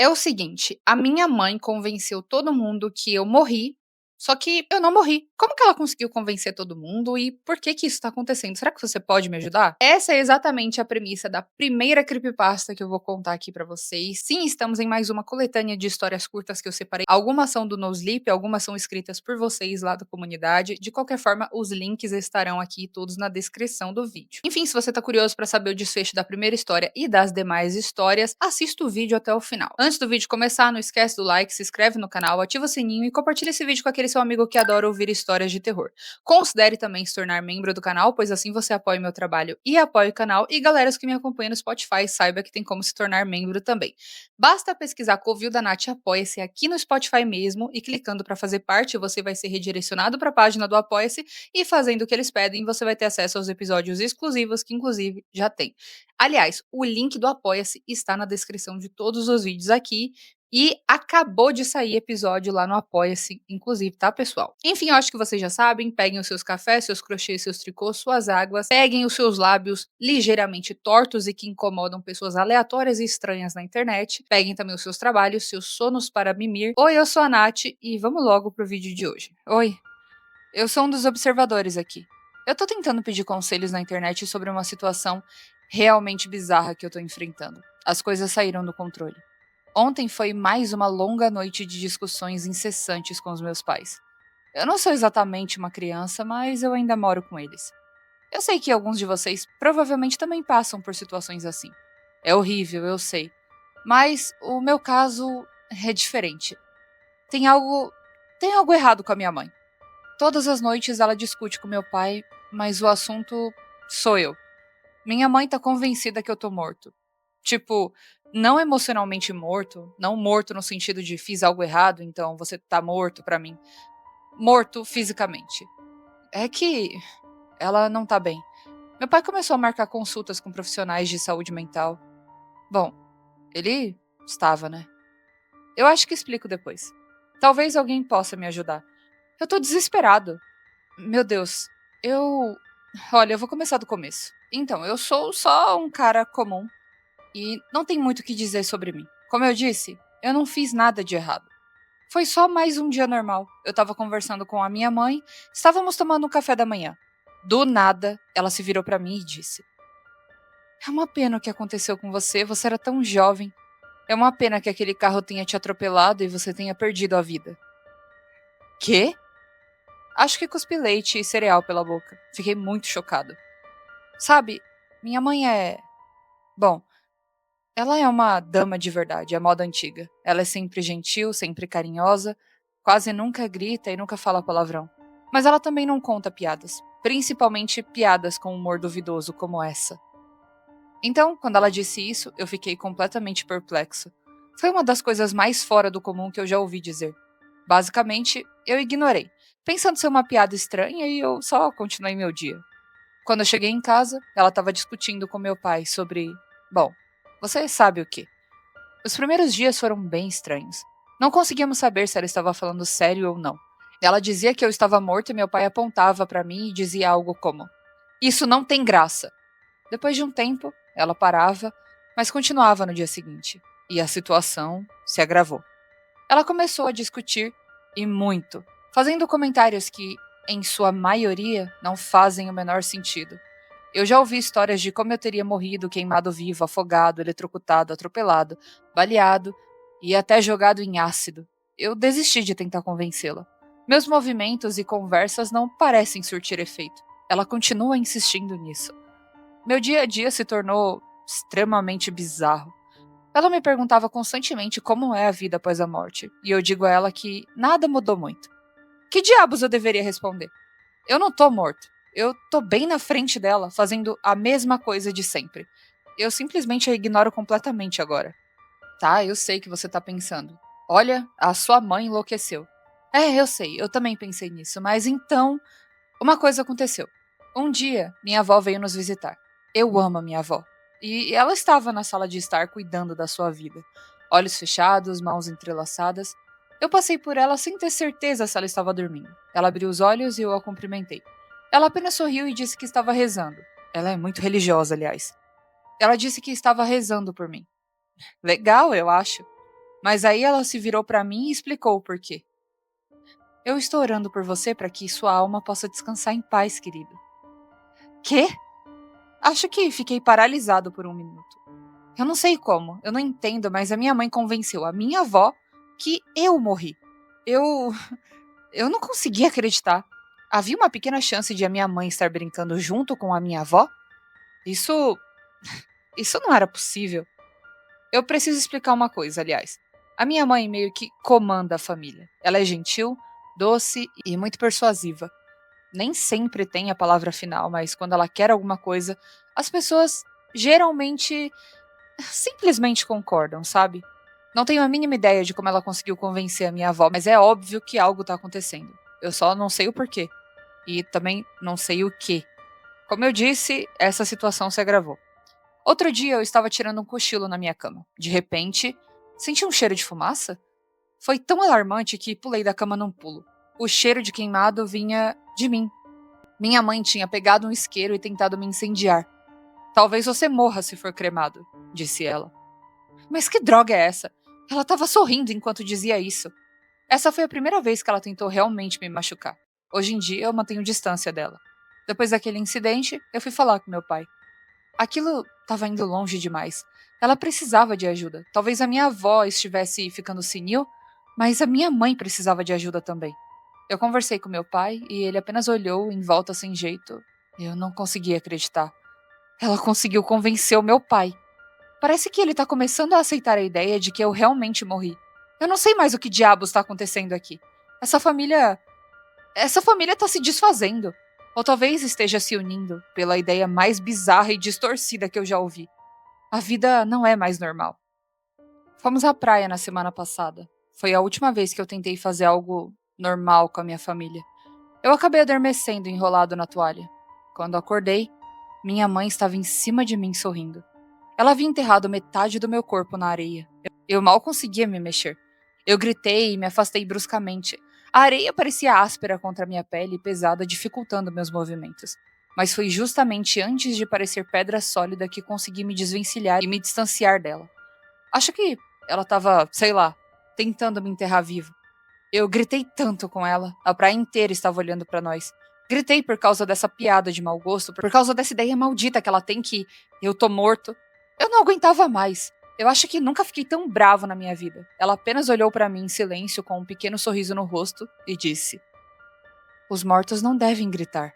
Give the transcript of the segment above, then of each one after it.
É o seguinte, a minha mãe convenceu todo mundo que eu morri, só que eu não morri. Como que ela conseguiu convencer todo mundo e por que que isso tá acontecendo? Será que você pode me ajudar? Essa é exatamente a premissa da primeira creepypasta que eu vou contar aqui pra vocês. Sim, estamos em mais uma coletânea de histórias curtas que eu separei. Algumas são do NoSleep, algumas são escritas por vocês lá da comunidade. De qualquer forma, os links estarão aqui todos na descrição do vídeo. Enfim, se você tá curioso pra saber o desfecho da primeira história e das demais histórias, assista o vídeo até o final. Antes do vídeo começar, não esquece do like, se inscreve no canal, ativa o sininho e compartilha esse vídeo com aquele seu amigo que adora ouvir histórias de terror. Considere também se tornar membro do canal, pois assim você apoia o meu trabalho e apoia o canal. E galera que me acompanham no Spotify, saiba que tem como se tornar membro também. Basta pesquisar Covil da Nath Apoia-se aqui no Spotify mesmo e clicando para fazer parte, você vai ser redirecionado para a página do Apoia-se e fazendo o que eles pedem, você vai ter acesso aos episódios exclusivos que inclusive já tem. Aliás, o link do Apoia-se está na descrição de todos os vídeos aqui e acabou de sair episódio lá no Apoia-se, inclusive, tá, pessoal? Enfim, eu acho que vocês já sabem, peguem os seus cafés, seus crochês, seus tricôs, suas águas, peguem os seus lábios ligeiramente tortos e que incomodam pessoas aleatórias e estranhas na internet, peguem também os seus trabalhos, seus sonos para mimir. Oi, eu sou a Nath e vamos logo pro vídeo de hoje. Oi, eu sou um dos observadores aqui. Eu tô tentando pedir conselhos na internet sobre uma situação realmente bizarra que eu tô enfrentando. As coisas saíram do controle. Ontem foi mais uma longa noite de discussões incessantes com os meus pais. Eu não sou exatamente uma criança, mas eu ainda moro com eles. Eu sei que alguns de vocês provavelmente também passam por situações assim. É horrível, eu sei. Mas o meu caso é diferente. Tem algo. Tem algo errado com a minha mãe. Todas as noites ela discute com meu pai, mas o assunto sou eu. Minha mãe tá convencida que eu tô morto. Tipo, não emocionalmente morto, não morto no sentido de fiz algo errado, então você tá morto pra mim. Morto fisicamente. É que ela não tá bem. Meu pai começou a marcar consultas com profissionais de saúde mental. Bom, ele estava, né? Eu acho que explico depois. Talvez alguém possa me ajudar. Eu tô desesperado. Meu Deus, eu. Olha, eu vou começar do começo. Então, eu sou só um cara comum e não tem muito o que dizer sobre mim. Como eu disse, eu não fiz nada de errado. Foi só mais um dia normal. Eu tava conversando com a minha mãe, estávamos tomando um café da manhã. Do nada, ela se virou pra mim e disse: É uma pena o que aconteceu com você, você era tão jovem. É uma pena que aquele carro tenha te atropelado e você tenha perdido a vida. Quê? Acho que cuspi leite e cereal pela boca. Fiquei muito chocado. Sabe, minha mãe é. Bom, ela é uma dama de verdade, a moda antiga. Ela é sempre gentil, sempre carinhosa, quase nunca grita e nunca fala palavrão. Mas ela também não conta piadas, principalmente piadas com humor duvidoso como essa. Então, quando ela disse isso, eu fiquei completamente perplexo. Foi uma das coisas mais fora do comum que eu já ouvi dizer. Basicamente, eu ignorei, pensando ser uma piada estranha e eu só continuei meu dia. Quando eu cheguei em casa, ela estava discutindo com meu pai sobre. Bom, você sabe o que. Os primeiros dias foram bem estranhos. Não conseguíamos saber se ela estava falando sério ou não. Ela dizia que eu estava morto e meu pai apontava para mim e dizia algo como: Isso não tem graça. Depois de um tempo, ela parava, mas continuava no dia seguinte. E a situação se agravou. Ela começou a discutir, e muito, fazendo comentários que, em sua maioria, não fazem o menor sentido. Eu já ouvi histórias de como eu teria morrido queimado vivo, afogado, eletrocutado, atropelado, baleado e até jogado em ácido. Eu desisti de tentar convencê-la. Meus movimentos e conversas não parecem surtir efeito. Ela continua insistindo nisso. Meu dia a dia se tornou extremamente bizarro. Ela me perguntava constantemente como é a vida após a morte, e eu digo a ela que nada mudou muito. Que diabos eu deveria responder? Eu não tô morto. Eu tô bem na frente dela, fazendo a mesma coisa de sempre. Eu simplesmente a ignoro completamente agora. Tá, eu sei que você tá pensando. Olha, a sua mãe enlouqueceu. É, eu sei, eu também pensei nisso, mas então, uma coisa aconteceu. Um dia, minha avó veio nos visitar. Eu amo a minha avó. E ela estava na sala de estar cuidando da sua vida. Olhos fechados, mãos entrelaçadas. Eu passei por ela sem ter certeza se ela estava dormindo. Ela abriu os olhos e eu a cumprimentei. Ela apenas sorriu e disse que estava rezando. Ela é muito religiosa, aliás. Ela disse que estava rezando por mim. Legal, eu acho. Mas aí ela se virou pra mim e explicou o porquê. Eu estou orando por você para que sua alma possa descansar em paz, querido. Quê? Acho que fiquei paralisado por um minuto. Eu não sei como, eu não entendo, mas a minha mãe convenceu a minha avó que eu morri. Eu. Eu não conseguia acreditar. Havia uma pequena chance de a minha mãe estar brincando junto com a minha avó? Isso. Isso não era possível. Eu preciso explicar uma coisa, aliás. A minha mãe meio que comanda a família. Ela é gentil, doce e muito persuasiva. Nem sempre tem a palavra final, mas quando ela quer alguma coisa, as pessoas geralmente simplesmente concordam, sabe? Não tenho a mínima ideia de como ela conseguiu convencer a minha avó, mas é óbvio que algo tá acontecendo. Eu só não sei o porquê. E também não sei o que. Como eu disse, essa situação se agravou. Outro dia eu estava tirando um cochilo na minha cama. De repente, senti um cheiro de fumaça. Foi tão alarmante que pulei da cama num pulo. O cheiro de queimado vinha de mim. Minha mãe tinha pegado um isqueiro e tentado me incendiar. Talvez você morra se for cremado, disse ela. Mas que droga é essa? Ela estava sorrindo enquanto dizia isso. Essa foi a primeira vez que ela tentou realmente me machucar. Hoje em dia eu mantenho distância dela. Depois daquele incidente, eu fui falar com meu pai. Aquilo estava indo longe demais. Ela precisava de ajuda. Talvez a minha avó estivesse ficando senil, mas a minha mãe precisava de ajuda também. Eu conversei com meu pai e ele apenas olhou em volta sem jeito. Eu não conseguia acreditar. Ela conseguiu convencer o meu pai. Parece que ele tá começando a aceitar a ideia de que eu realmente morri. Eu não sei mais o que diabos está acontecendo aqui. Essa família. Essa família tá se desfazendo. Ou talvez esteja se unindo pela ideia mais bizarra e distorcida que eu já ouvi. A vida não é mais normal. Fomos à praia na semana passada. Foi a última vez que eu tentei fazer algo normal com a minha família. Eu acabei adormecendo enrolado na toalha. Quando acordei, minha mãe estava em cima de mim sorrindo. Ela havia enterrado metade do meu corpo na areia. Eu mal conseguia me mexer. Eu gritei e me afastei bruscamente. A areia parecia áspera contra minha pele e pesada, dificultando meus movimentos. Mas foi justamente antes de parecer pedra sólida que consegui me desvencilhar e me distanciar dela. Acho que ela estava, sei lá, tentando me enterrar vivo. Eu gritei tanto com ela, a praia inteira estava olhando para nós. Gritei por causa dessa piada de mau gosto, por causa dessa ideia maldita que ela tem que eu tô morto. Eu não aguentava mais. Eu acho que nunca fiquei tão bravo na minha vida. Ela apenas olhou para mim em silêncio com um pequeno sorriso no rosto e disse: Os mortos não devem gritar.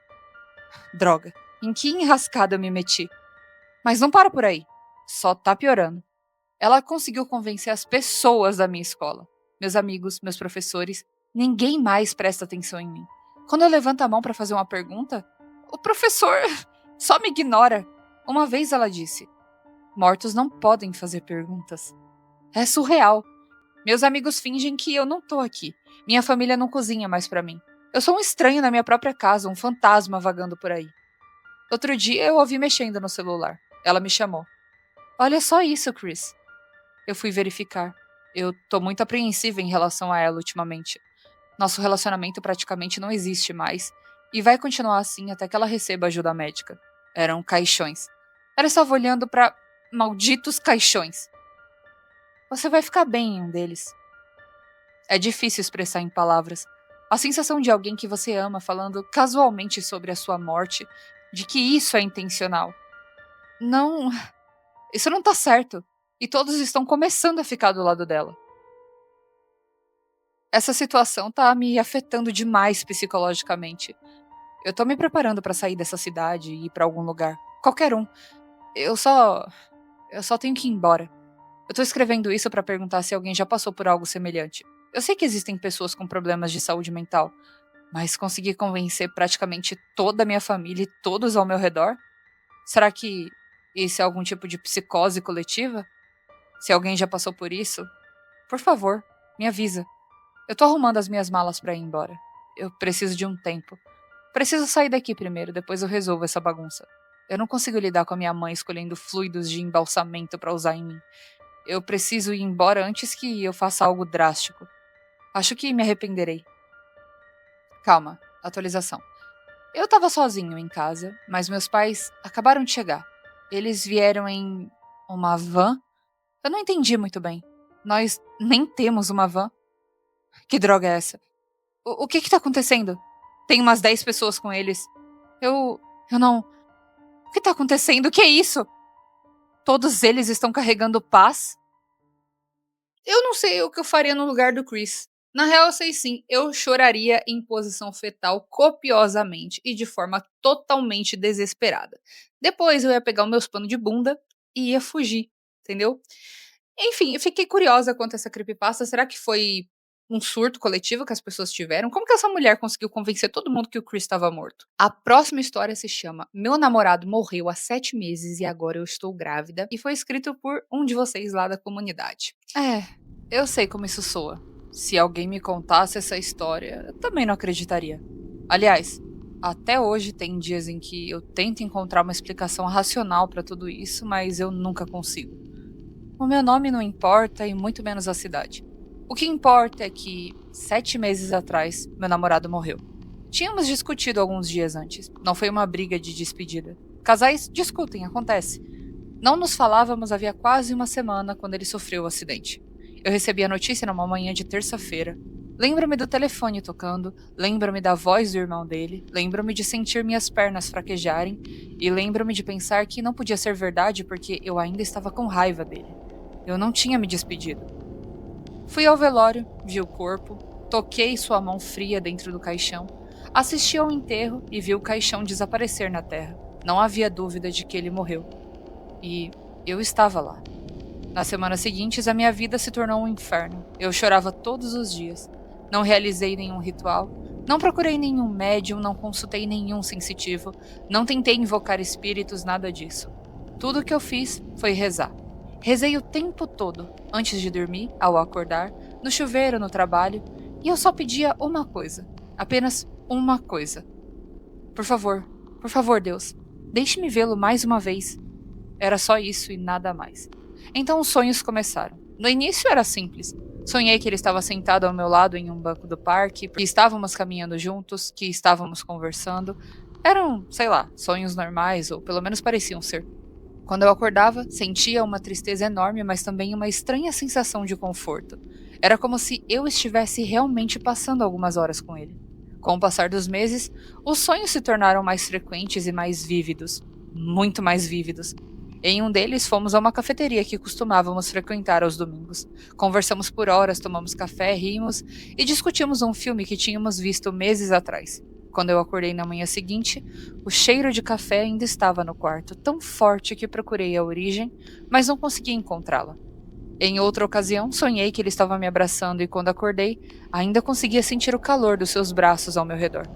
Droga, em que enrascada eu me meti? Mas não para por aí. Só tá piorando. Ela conseguiu convencer as pessoas da minha escola. Meus amigos, meus professores, ninguém mais presta atenção em mim. Quando eu levanto a mão para fazer uma pergunta, o professor só me ignora. Uma vez ela disse: Mortos não podem fazer perguntas. É surreal. Meus amigos fingem que eu não tô aqui. Minha família não cozinha mais para mim. Eu sou um estranho na minha própria casa, um fantasma vagando por aí. Outro dia eu ouvi mexendo no celular. Ela me chamou. Olha só isso, Chris. Eu fui verificar. Eu tô muito apreensiva em relação a ela ultimamente. Nosso relacionamento praticamente não existe mais. E vai continuar assim até que ela receba ajuda médica. Eram caixões. Ela estava olhando para malditos caixões. Você vai ficar bem em um deles. É difícil expressar em palavras. A sensação de alguém que você ama falando casualmente sobre a sua morte, de que isso é intencional. Não, isso não tá certo. E todos estão começando a ficar do lado dela. Essa situação tá me afetando demais psicologicamente. Eu tô me preparando pra sair dessa cidade e ir pra algum lugar. Qualquer um. Eu só. Eu só tenho que ir embora. Eu tô escrevendo isso pra perguntar se alguém já passou por algo semelhante. Eu sei que existem pessoas com problemas de saúde mental, mas conseguir convencer praticamente toda a minha família e todos ao meu redor? Será que isso é algum tipo de psicose coletiva? Se alguém já passou por isso, por favor, me avisa. Eu tô arrumando as minhas malas pra ir embora. Eu preciso de um tempo. Preciso sair daqui primeiro, depois eu resolvo essa bagunça. Eu não consigo lidar com a minha mãe escolhendo fluidos de embalsamento pra usar em mim. Eu preciso ir embora antes que eu faça algo drástico. Acho que me arrependerei. Calma, atualização. Eu tava sozinho em casa, mas meus pais acabaram de chegar. Eles vieram em uma van? Eu não entendi muito bem. Nós nem temos uma van. Que droga é essa? O que tá acontecendo? Tem umas 10 pessoas com eles. Eu não. O que tá acontecendo? O que é isso? Todos eles estão carregando paz? Eu não sei o que eu faria no lugar do Chris. Na real, eu sei sim, eu choraria em posição fetal copiosamente e de forma totalmente desesperada. Depois eu ia pegar os meus panos de bunda e ia fugir, entendeu? Enfim, eu fiquei curiosa quanto a essa creepypasta. Será que foi um surto coletivo que as pessoas tiveram? Como que essa mulher conseguiu convencer todo mundo que o Chris estava morto? A próxima história se chama Meu Namorado Morreu há 7 meses e agora eu estou grávida, e foi escrito por um de vocês lá da comunidade. Eu sei como isso soa. Se alguém me contasse essa história, eu também não acreditaria. Aliás, até hoje tem dias em que eu tento encontrar uma explicação racional para tudo isso, mas eu nunca consigo. O meu nome não importa e muito menos a cidade. O que importa é que, 7 meses atrás, meu namorado morreu. Tínhamos discutido alguns dias antes. Não foi uma briga de despedida. Casais discutem, acontece. Não nos falávamos havia quase uma semana quando ele sofreu o acidente. Eu recebi a notícia numa manhã de terça-feira. Lembro-me do telefone tocando, lembro-me da voz do irmão dele, lembro-me de sentir minhas pernas fraquejarem e lembro-me de pensar que não podia ser verdade porque eu ainda estava com raiva dele. Eu não tinha me despedido. Fui ao velório, vi o corpo, toquei sua mão fria dentro do caixão, assisti ao enterro e vi o caixão desaparecer na terra. Não havia dúvida de que ele morreu. E eu estava lá. Nas semanas seguintes, a minha vida se tornou um inferno. Eu chorava todos os dias. Não realizei nenhum ritual, não procurei nenhum médium, não consultei nenhum sensitivo, não tentei invocar espíritos, nada disso. Tudo o que eu fiz foi rezar. Rezei o tempo todo, antes de dormir, ao acordar, no chuveiro, no trabalho, e eu só pedia uma coisa, apenas uma coisa. Por favor, Deus, deixe-me vê-lo mais uma vez. Era só isso e nada mais. Então os sonhos começaram. No início era simples. Sonhei que ele estava sentado ao meu lado em um banco do parque, que estávamos caminhando juntos, que estávamos conversando. Eram, sei lá, sonhos normais, ou pelo menos pareciam ser. Quando eu acordava, sentia uma tristeza enorme, mas também uma estranha sensação de conforto. Era como se eu estivesse realmente passando algumas horas com ele. Com o passar dos meses, os sonhos se tornaram mais frequentes e mais vívidos. Muito mais vívidos. Em um deles, fomos a uma cafeteria que costumávamos frequentar aos domingos. Conversamos por horas, tomamos café, rimos e discutimos um filme que tínhamos visto meses atrás. Quando eu acordei na manhã seguinte, o cheiro de café ainda estava no quarto, tão forte que procurei a origem, mas não consegui encontrá-la. Em outra ocasião, sonhei que ele estava me abraçando e quando acordei, ainda conseguia sentir o calor dos seus braços ao meu redor.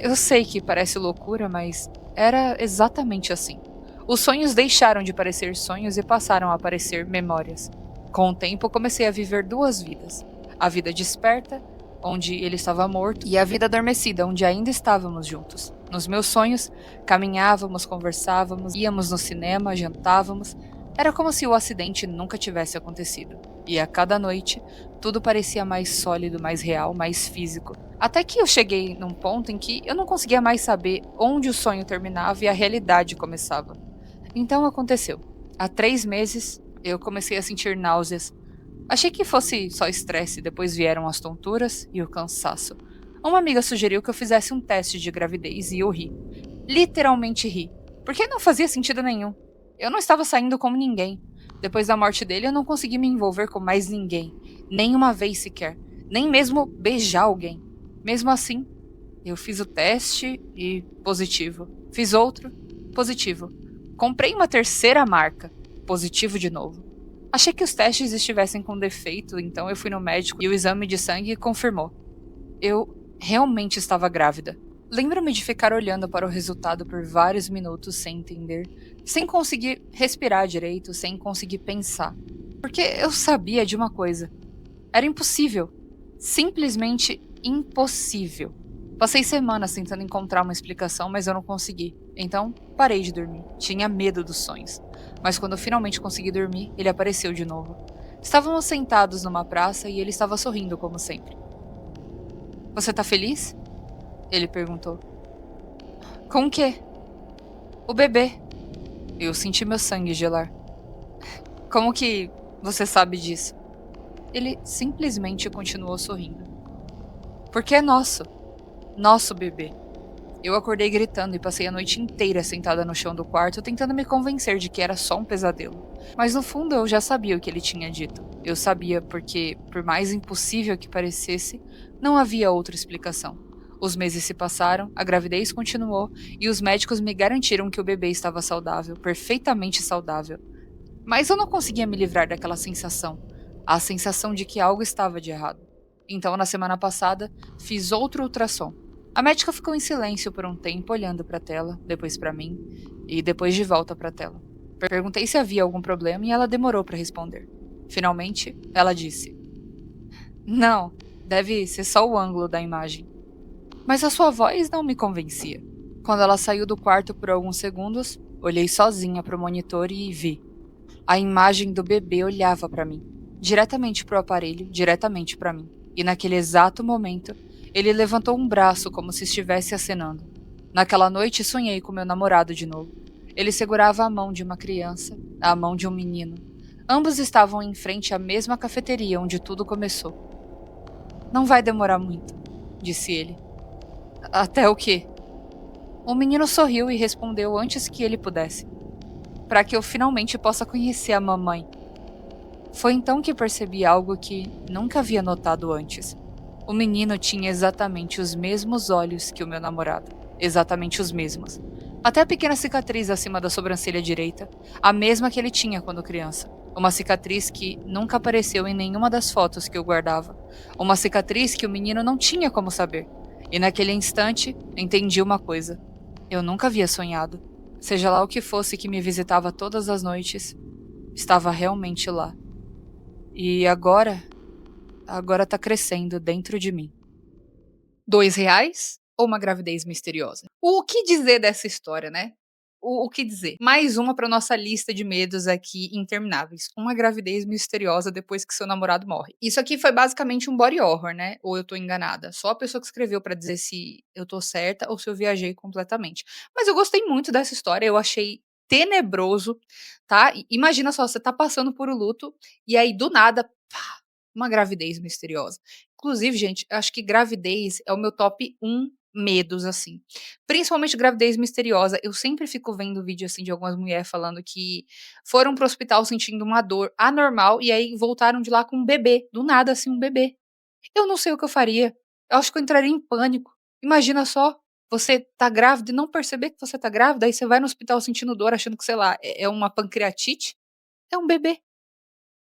Eu sei que parece loucura, mas era exatamente assim. Os sonhos deixaram de parecer sonhos e passaram a parecer memórias. Com o tempo, comecei a viver duas vidas. A vida desperta, onde ele estava morto, e a vida adormecida, onde ainda estávamos juntos. Nos meus sonhos, caminhávamos, conversávamos, íamos no cinema, jantávamos. Era como se o acidente nunca tivesse acontecido. E a cada noite, tudo parecia mais sólido, mais real, mais físico. Até que eu cheguei num ponto em que eu não conseguia mais saber onde o sonho terminava e a realidade começava. Então aconteceu. Há 3 meses, eu comecei a sentir náuseas. Achei que fosse só estresse, depois vieram as tonturas e o cansaço. Uma amiga sugeriu que eu fizesse um teste de gravidez e eu ri. Literalmente ri. Porque não fazia sentido nenhum. Eu não estava saindo com ninguém. Depois da morte dele, eu não consegui me envolver com mais ninguém. Nem uma vez sequer. Nem mesmo beijar alguém. Mesmo assim, eu fiz o teste e positivo. Fiz outro, positivo. Comprei uma terceira marca, positivo de novo. Achei que os testes estivessem com defeito, então eu fui no médico e o exame de sangue confirmou. Eu realmente estava grávida. Lembro-me de ficar olhando para o resultado por vários minutos sem entender, sem conseguir respirar direito, sem conseguir pensar. Porque eu sabia de uma coisa. Era impossível. Simplesmente impossível. Passei semanas tentando encontrar uma explicação, mas eu não consegui. Então, parei de dormir. Tinha medo dos sonhos. Mas quando eu finalmente consegui dormir, ele apareceu de novo. Estávamos sentados numa praça e ele estava sorrindo como sempre. Você tá feliz? Ele perguntou. Com o quê? O bebê. Eu senti meu sangue gelar. Como que você sabe disso? ele simplesmente continuou sorrindo. Porque é nosso. Nosso bebê. Eu acordei gritando e passei a noite inteira sentada no chão do quarto tentando me convencer de que era só um pesadelo. Mas no fundo eu já sabia o que ele tinha dito. Eu sabia porque, por mais impossível que parecesse, não havia outra explicação. Os meses se passaram, a gravidez continuou e os médicos me garantiram que o bebê estava saudável, perfeitamente saudável. Mas eu não conseguia me livrar daquela sensação, a sensação de que algo estava de errado. Então, na semana passada, fiz outro ultrassom. A médica ficou em silêncio por um tempo, olhando para a tela, depois para mim e depois de volta para a tela. Perguntei se havia algum problema e ela demorou para responder. Finalmente, ela disse: Não, deve ser só o ângulo da imagem. Mas a sua voz não me convencia. Quando ela saiu do quarto por alguns segundos, olhei sozinha para o monitor e vi. A imagem do bebê olhava para mim, diretamente para o aparelho, diretamente para mim. E naquele exato momento, ele levantou um braço como se estivesse acenando. Naquela noite, sonhei com meu namorado de novo. Ele segurava a mão de uma criança, a mão de um menino. Ambos estavam em frente à mesma cafeteria onde tudo começou. Não vai demorar muito, disse ele. Até o quê? O menino sorriu e respondeu antes que ele pudesse. Para que eu finalmente possa conhecer a mamãe. Foi então que percebi algo que nunca havia notado antes. O menino tinha exatamente os mesmos olhos que o meu namorado. Exatamente os mesmos. Até a pequena cicatriz acima da sobrancelha direita, a mesma que ele tinha quando criança. Uma cicatriz que nunca apareceu em nenhuma das fotos que eu guardava. Uma cicatriz que o menino não tinha como saber. E naquele instante, entendi uma coisa. Eu nunca havia sonhado. Seja lá o que fosse que me visitava todas as noites, estava realmente lá. E agora tá crescendo dentro de mim. R$ 2 ou uma gravidez misteriosa? O que dizer dessa história, né? O que dizer? Mais uma para nossa lista de medos aqui intermináveis. Uma gravidez misteriosa depois que seu namorado morre. Isso aqui foi basicamente um body horror, né? Ou eu tô enganada? Só a pessoa que escreveu para dizer se eu tô certa ou se eu viajei completamente. Mas eu gostei muito dessa história, eu achei tenebroso, tá? Imagina só, você tá passando por um luto e aí do nada, pá, uma gravidez misteriosa. Inclusive, gente, eu acho que gravidez é o meu top 1 medos, assim. Principalmente gravidez misteriosa. Eu sempre fico vendo vídeo, assim, de algumas mulheres falando que foram pro hospital sentindo uma dor anormal e aí voltaram de lá com um bebê. Do nada, assim, um bebê. Eu não sei o que eu faria. Eu acho que eu entraria em pânico. Imagina só, você tá grávida e não perceber que você tá grávida, aí você vai no hospital sentindo dor, achando que, sei lá, é uma pancreatite. É um bebê.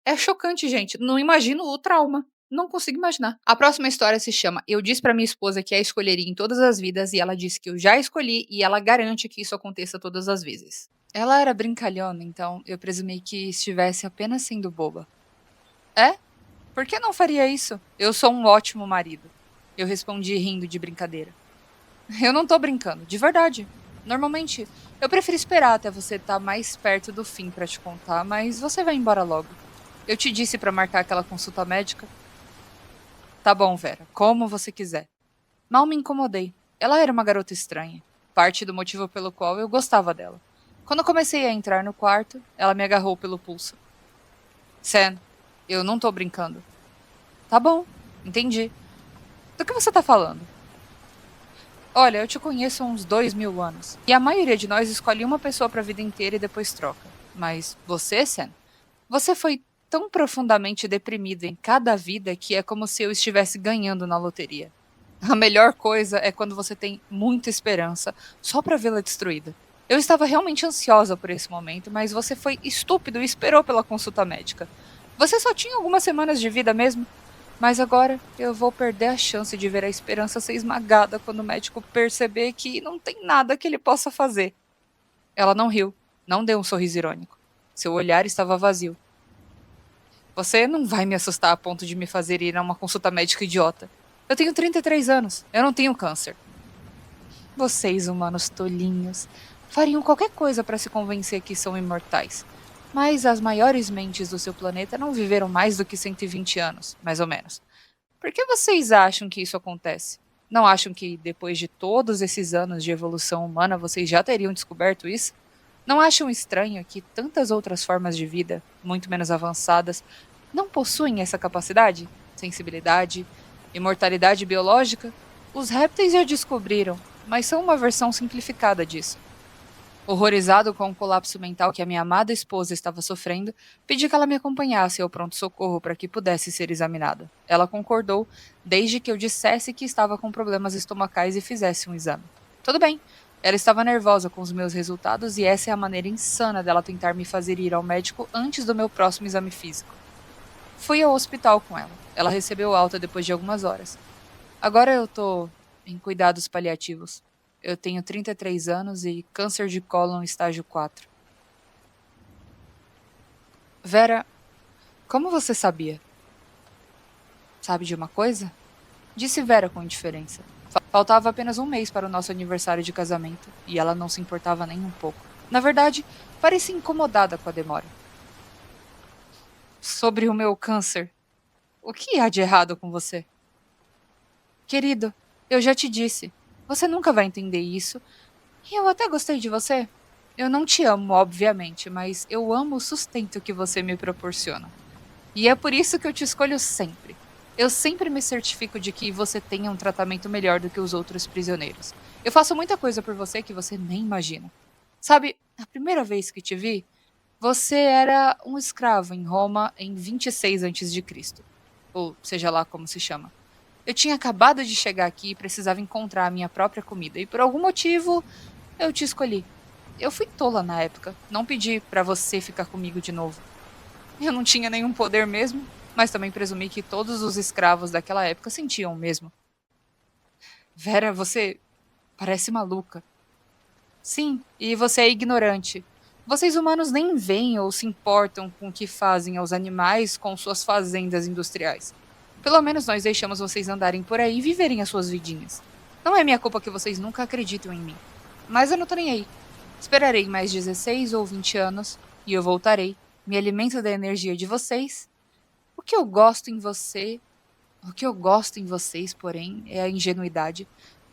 É chocante, gente. Não imagino o trauma. Não consigo imaginar. A próxima história se chama Eu disse pra minha esposa que a escolheria em todas as vidas e ela disse que eu já escolhi e ela garante que isso aconteça todas as vezes. Ela era brincalhona, então eu presumi que estivesse apenas sendo boba. É? Por que não faria isso? Eu sou um ótimo marido. Eu respondi rindo de brincadeira. Eu não tô brincando, de verdade. Normalmente, eu prefiro esperar até você estar mais perto do fim pra te contar, mas você vai embora logo. Eu te disse pra marcar aquela consulta médica? Tá bom, Vera, como você quiser. Mal me incomodei. Ela era uma garota estranha. Parte do motivo pelo qual eu gostava dela. Quando comecei a entrar no quarto, ela me agarrou pelo pulso. Sam, eu não tô brincando. Tá bom, entendi. Do que você tá falando? Olha, eu te conheço há uns 2000 anos. E a maioria de nós escolhe uma pessoa pra vida inteira e depois troca. Mas você, Sam, você foi tão profundamente deprimido em cada vida que é como se eu estivesse ganhando na loteria. A melhor coisa é quando você tem muita esperança só pra vê-la destruída. Eu estava realmente ansiosa por esse momento, mas você foi estúpido e esperou pela consulta médica. Você só tinha algumas semanas de vida mesmo. Mas agora eu vou perder a chance de ver a esperança ser esmagada quando o médico perceber que não tem nada que ele possa fazer. Ela não riu, não deu um sorriso irônico. Seu olhar estava vazio. Você não vai me assustar a ponto de me fazer ir a uma consulta médica idiota. Eu tenho 33 anos, eu não tenho câncer. Vocês, humanos tolinhos, fariam qualquer coisa para se convencer que são imortais. Mas as maiores mentes do seu planeta não viveram mais do que 120 anos, mais ou menos. Por que vocês acham que isso acontece? Não acham que, depois de todos esses anos de evolução humana, vocês já teriam descoberto isso? Não acham estranho que tantas outras formas de vida, muito menos avançadas, não possuem essa capacidade? Sensibilidade, imortalidade biológica? Os répteis já descobriram, mas são uma versão simplificada disso. Horrorizado com o colapso mental que a minha amada esposa estava sofrendo, pedi que ela me acompanhasse ao pronto-socorro para que pudesse ser examinada. Ela concordou, desde que eu dissesse que estava com problemas estomacais e fizesse um exame. Tudo bem. Ela estava nervosa com os meus resultados e essa é a maneira insana dela tentar me fazer ir ao médico antes do meu próximo exame físico. Fui ao hospital com ela. Ela recebeu alta depois de algumas horas. Agora eu tô em cuidados paliativos. Eu tenho 33 anos e câncer de cólon estágio 4. Vera, como você sabia? Sabe de uma coisa? Disse Vera com indiferença. Faltava apenas um mês para o nosso aniversário de casamento e ela não se importava nem um pouco. Na verdade, parecia incomodada com a demora. Sobre o meu câncer. O que há de errado com você? Querido, eu já te disse. Você nunca vai entender isso. E eu até gostei de você. Eu não te amo, obviamente, mas eu amo o sustento que você me proporciona. E é por isso que eu te escolho sempre. Eu sempre me certifico de que você tenha um tratamento melhor do que os outros prisioneiros. Eu faço muita coisa por você que você nem imagina. Sabe, a primeira vez que te vi, você era um escravo em Roma em 26 a.C., ou seja lá como se chama. Eu tinha acabado de chegar aqui e precisava encontrar a minha própria comida, e por algum motivo eu te escolhi. Eu fui tola na época, não pedi pra você ficar comigo de novo. Eu não tinha nenhum poder mesmo, mas também presumi que todos os escravos daquela época sentiam o mesmo. Vera, você parece maluca. Sim, e você é ignorante. Vocês humanos nem veem ou se importam com o que fazem aos animais com suas fazendas industriais. Pelo menos nós deixamos vocês andarem por aí e viverem as suas vidinhas. Não é minha culpa que vocês nunca acreditam em mim. Mas eu não tô nem aí. Esperarei mais 16 ou 20 anos e eu voltarei. Me alimento da energia de vocês. O que eu gosto em você, o que eu gosto em vocês, porém, é a ingenuidade.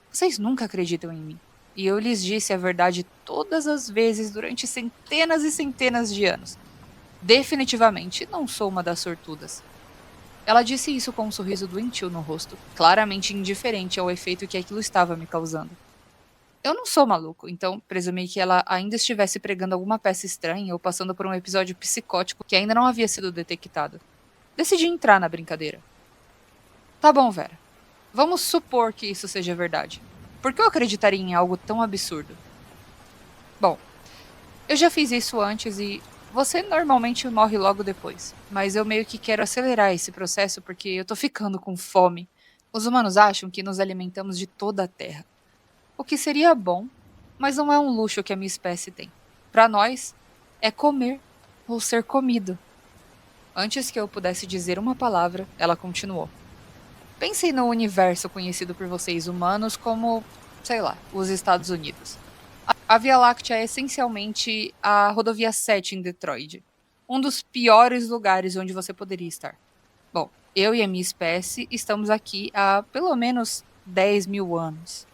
Vocês nunca acreditam em mim. E eu lhes disse a verdade todas as vezes durante centenas e centenas de anos. Definitivamente não sou uma das sortudas. Ela disse isso com um sorriso doentio no rosto, claramente indiferente ao efeito que aquilo estava me causando. Eu não sou maluco, então presumi que ela ainda estivesse pregando alguma peça estranha ou passando por um episódio psicótico que ainda não havia sido detectado. Decidi entrar na brincadeira. Tá bom, Vera. Vamos supor que isso seja verdade. Por que eu acreditaria em algo tão absurdo? Bom, eu já fiz isso antes e você normalmente morre logo depois. Mas eu meio que quero acelerar esse processo porque eu tô ficando com fome. Os humanos acham que nos alimentamos de toda a Terra. O que seria bom, mas não é um luxo que a minha espécie tem. Para nós, é comer ou ser comido. Antes que eu pudesse dizer uma palavra, ela continuou. Pensem no universo conhecido por vocês humanos como, sei lá, os Estados Unidos. A Via Láctea é essencialmente a rodovia 7 em Detroit, um dos piores lugares onde você poderia estar. Bom, eu e a minha espécie estamos aqui há pelo menos 10 mil anos.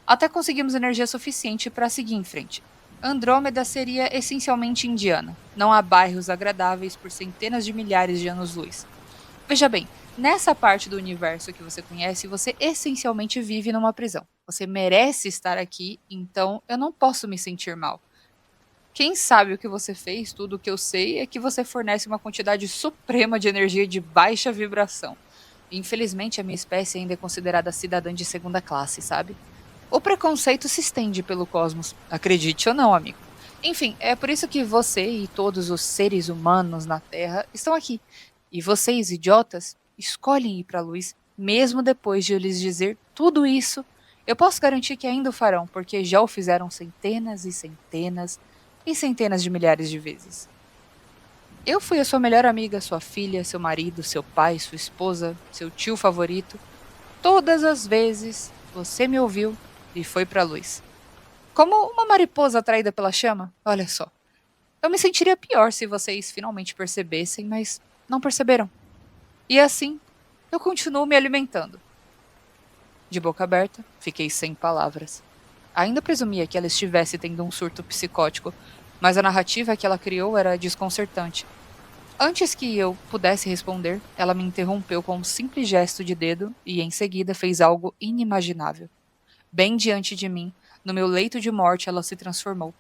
Até conseguimos energia suficiente para seguir em frente. Andrômeda seria essencialmente indiana. Não há bairros agradáveis por centenas de milhares de anos-luz. Veja bem, nessa parte do universo que você conhece, você essencialmente vive numa prisão. Você merece estar aqui, então eu não posso me sentir mal. Quem sabe o que você fez, tudo o que eu sei é que você fornece uma quantidade suprema de energia de baixa vibração. Infelizmente, a minha espécie ainda é considerada cidadã de segunda classe, sabe? O preconceito se estende pelo cosmos, acredite ou não, amigo. Enfim, é por isso que você e todos os seres humanos na Terra estão aqui. E vocês, idiotas, escolhem ir para a luz, mesmo depois de eu lhes dizer tudo isso. Eu posso garantir que ainda o farão, porque já o fizeram centenas e centenas e centenas de milhares de vezes. Eu fui a sua melhor amiga, sua filha, seu marido, seu pai, sua esposa, seu tio favorito. Todas as vezes você me ouviu e foi para a luz. Como uma mariposa atraída pela chama, olha só. Eu me sentiria pior se vocês finalmente percebessem, mas não perceberam. E assim, eu continuo me alimentando. De boca aberta, fiquei sem palavras. Ainda presumia que ela estivesse tendo um surto psicótico, mas a narrativa que ela criou era desconcertante. Antes que eu pudesse responder, ela me interrompeu com um simples gesto de dedo e, em seguida, fez algo inimaginável. Bem diante de mim, no meu leito de morte, ela se transformou.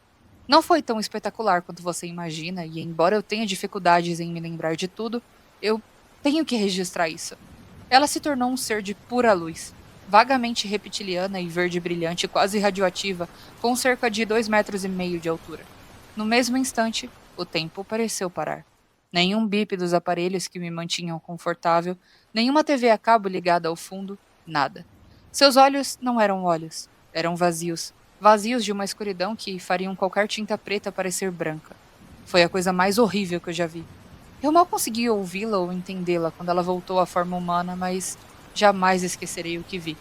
Não foi tão espetacular quanto você imagina, e embora eu tenha dificuldades em me lembrar de tudo, eu tenho que registrar isso. Ela se tornou um ser de pura luz, vagamente reptiliana e verde brilhante, quase radioativa, com cerca de 2,5 metros de altura. No mesmo instante, o tempo pareceu parar. Nenhum bip dos aparelhos que me mantinham confortável, nenhuma TV a cabo ligada ao fundo, nada. Seus olhos não eram olhos, eram vazios, vazios de uma escuridão que fariam qualquer tinta preta parecer branca. Foi a coisa mais horrível que eu já vi. Eu mal consegui ouvi-la ou entendê-la quando ela voltou à forma humana, mas jamais esquecerei o que vi.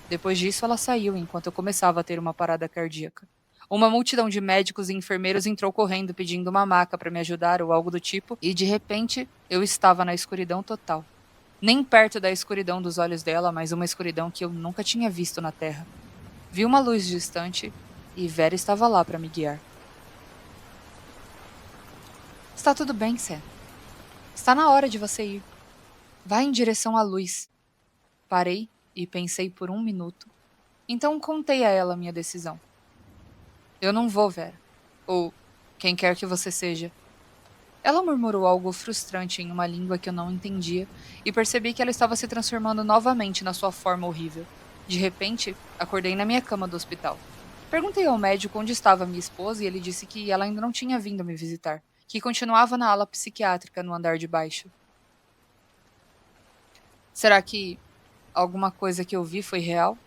Depois disso, ela saiu enquanto eu começava a ter uma parada cardíaca. Uma multidão de médicos e enfermeiros entrou correndo pedindo uma maca para me ajudar ou algo do tipo, e de repente eu estava na escuridão total. Nem perto da escuridão dos olhos dela, mas uma escuridão que eu nunca tinha visto na Terra. Vi uma luz distante e Vera estava lá para me guiar. Está tudo bem, Sam. Está na hora de você ir. Vá em direção à luz. Parei e pensei por um minuto. Então contei a ela minha decisão. Eu não vou, Vera. Ou quem quer que você seja. Ela murmurou algo frustrante em uma língua que eu não entendia e percebi que ela estava se transformando novamente na sua forma horrível. De repente, acordei na minha cama do hospital. Perguntei ao médico onde estava minha esposa e ele disse que ela ainda não tinha vindo me visitar, que continuava na ala psiquiátrica no andar de baixo. Será que alguma coisa que eu vi foi real?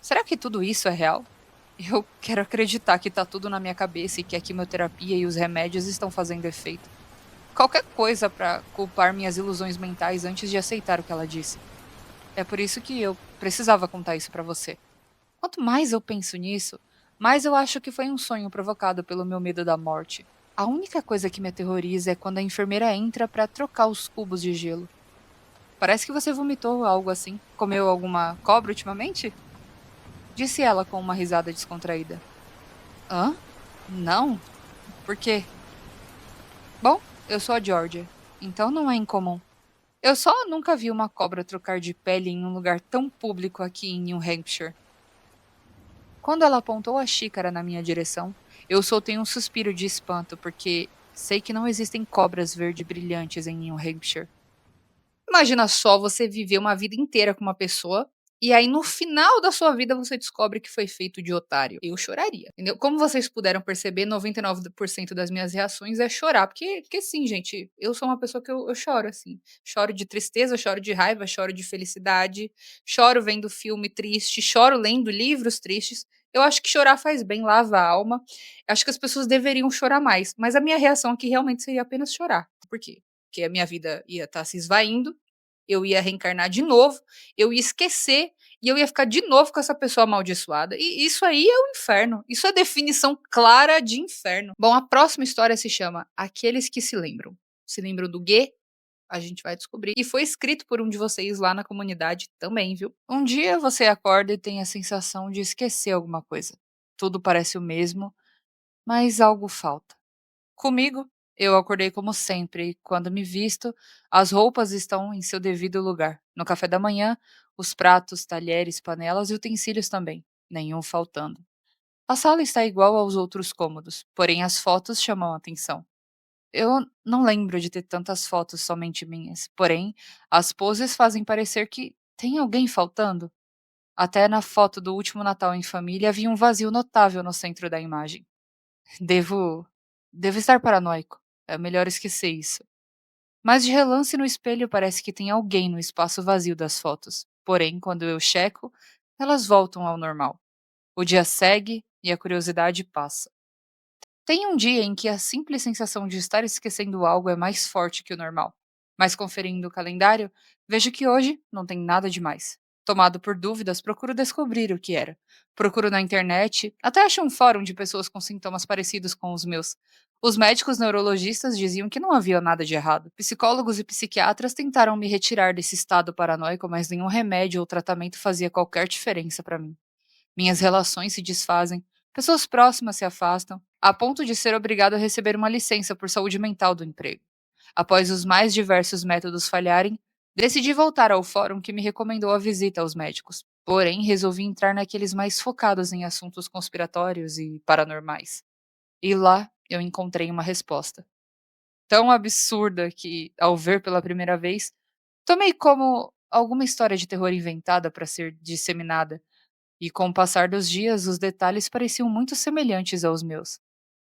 Será que tudo isso é real? Eu quero acreditar que tá tudo na minha cabeça e que a quimioterapia e os remédios estão fazendo efeito. Qualquer coisa para culpar minhas ilusões mentais antes de aceitar o que ela disse. É por isso que eu precisava contar isso para você. Quanto mais eu penso nisso, mais eu acho que foi um sonho provocado pelo meu medo da morte. A única coisa que me aterroriza é quando a enfermeira entra para trocar os cubos de gelo. Parece que você vomitou algo assim. Comeu alguma cobra ultimamente? Disse ela com uma risada descontraída. Hã? Não? Por quê? Bom, eu sou a Georgia, então não é incomum. Eu só nunca vi uma cobra trocar de pele em um lugar tão público aqui em New Hampshire. Quando ela apontou a xícara na minha direção, eu soltei um suspiro de espanto, porque sei que não existem cobras verde brilhantes em New Hampshire. Imagina só você viver uma vida inteira com uma pessoa e aí no final da sua vida você descobre que foi feito de otário. Eu choraria, entendeu? Como vocês puderam perceber, 99% das minhas reações é chorar, porque sim, gente, eu sou uma pessoa que eu choro, assim. Choro de tristeza, choro de raiva, choro de felicidade, choro vendo filme triste, choro lendo livros tristes. Eu acho que chorar faz bem, lava a alma. Acho que as pessoas deveriam chorar mais, mas a minha reação aqui realmente seria apenas chorar. Por quê? Porque a minha vida ia estar se esvaindo, eu ia reencarnar de novo, eu ia esquecer e eu ia ficar de novo com essa pessoa amaldiçoada. E isso aí é o inferno. Isso é definição clara de inferno. Bom, a próxima história se chama Aqueles que se lembram. Se lembram do Guê? A gente vai descobrir. E foi escrito por um de vocês lá na comunidade também, viu? Um dia você acorda e tem a sensação de esquecer alguma coisa. Tudo parece o mesmo, mas algo falta. Comigo, eu acordei como sempre, e quando me visto, as roupas estão em seu devido lugar. No café da manhã, os pratos, talheres, panelas e utensílios também, nenhum faltando. A sala está igual aos outros cômodos, porém as fotos chamam a atenção. Eu não lembro de ter tantas fotos somente minhas, porém as poses fazem parecer que tem alguém faltando. Até na foto do último Natal em família havia um vazio notável no centro da imagem. Devo devo estar paranoico. É melhor esquecer isso. Mas de relance no espelho parece que tem alguém no espaço vazio das fotos. Porém, quando eu checo, elas voltam ao normal. O dia segue e a curiosidade passa. Tem um dia em que a simples sensação de estar esquecendo algo é mais forte que o normal. Mas conferindo o calendário, vejo que hoje não tem nada demais. Tomado por dúvidas, procuro descobrir o que era. Procuro na internet, até acho um fórum de pessoas com sintomas parecidos com os meus. Os médicos neurologistas diziam que não havia nada de errado. Psicólogos e psiquiatras tentaram me retirar desse estado paranoico, mas nenhum remédio ou tratamento fazia qualquer diferença para mim. Minhas relações se desfazem, pessoas próximas se afastam, a ponto de ser obrigado a receber uma licença por saúde mental do emprego. Após os mais diversos métodos falharem, decidi voltar ao fórum que me recomendou a visita aos médicos. Porém, resolvi entrar naqueles mais focados em assuntos conspiratórios e paranormais. E lá eu encontrei uma resposta tão absurda que, ao ver pela primeira vez, tomei como alguma história de terror inventada para ser disseminada, e com o passar dos dias, os detalhes pareciam muito semelhantes aos meus.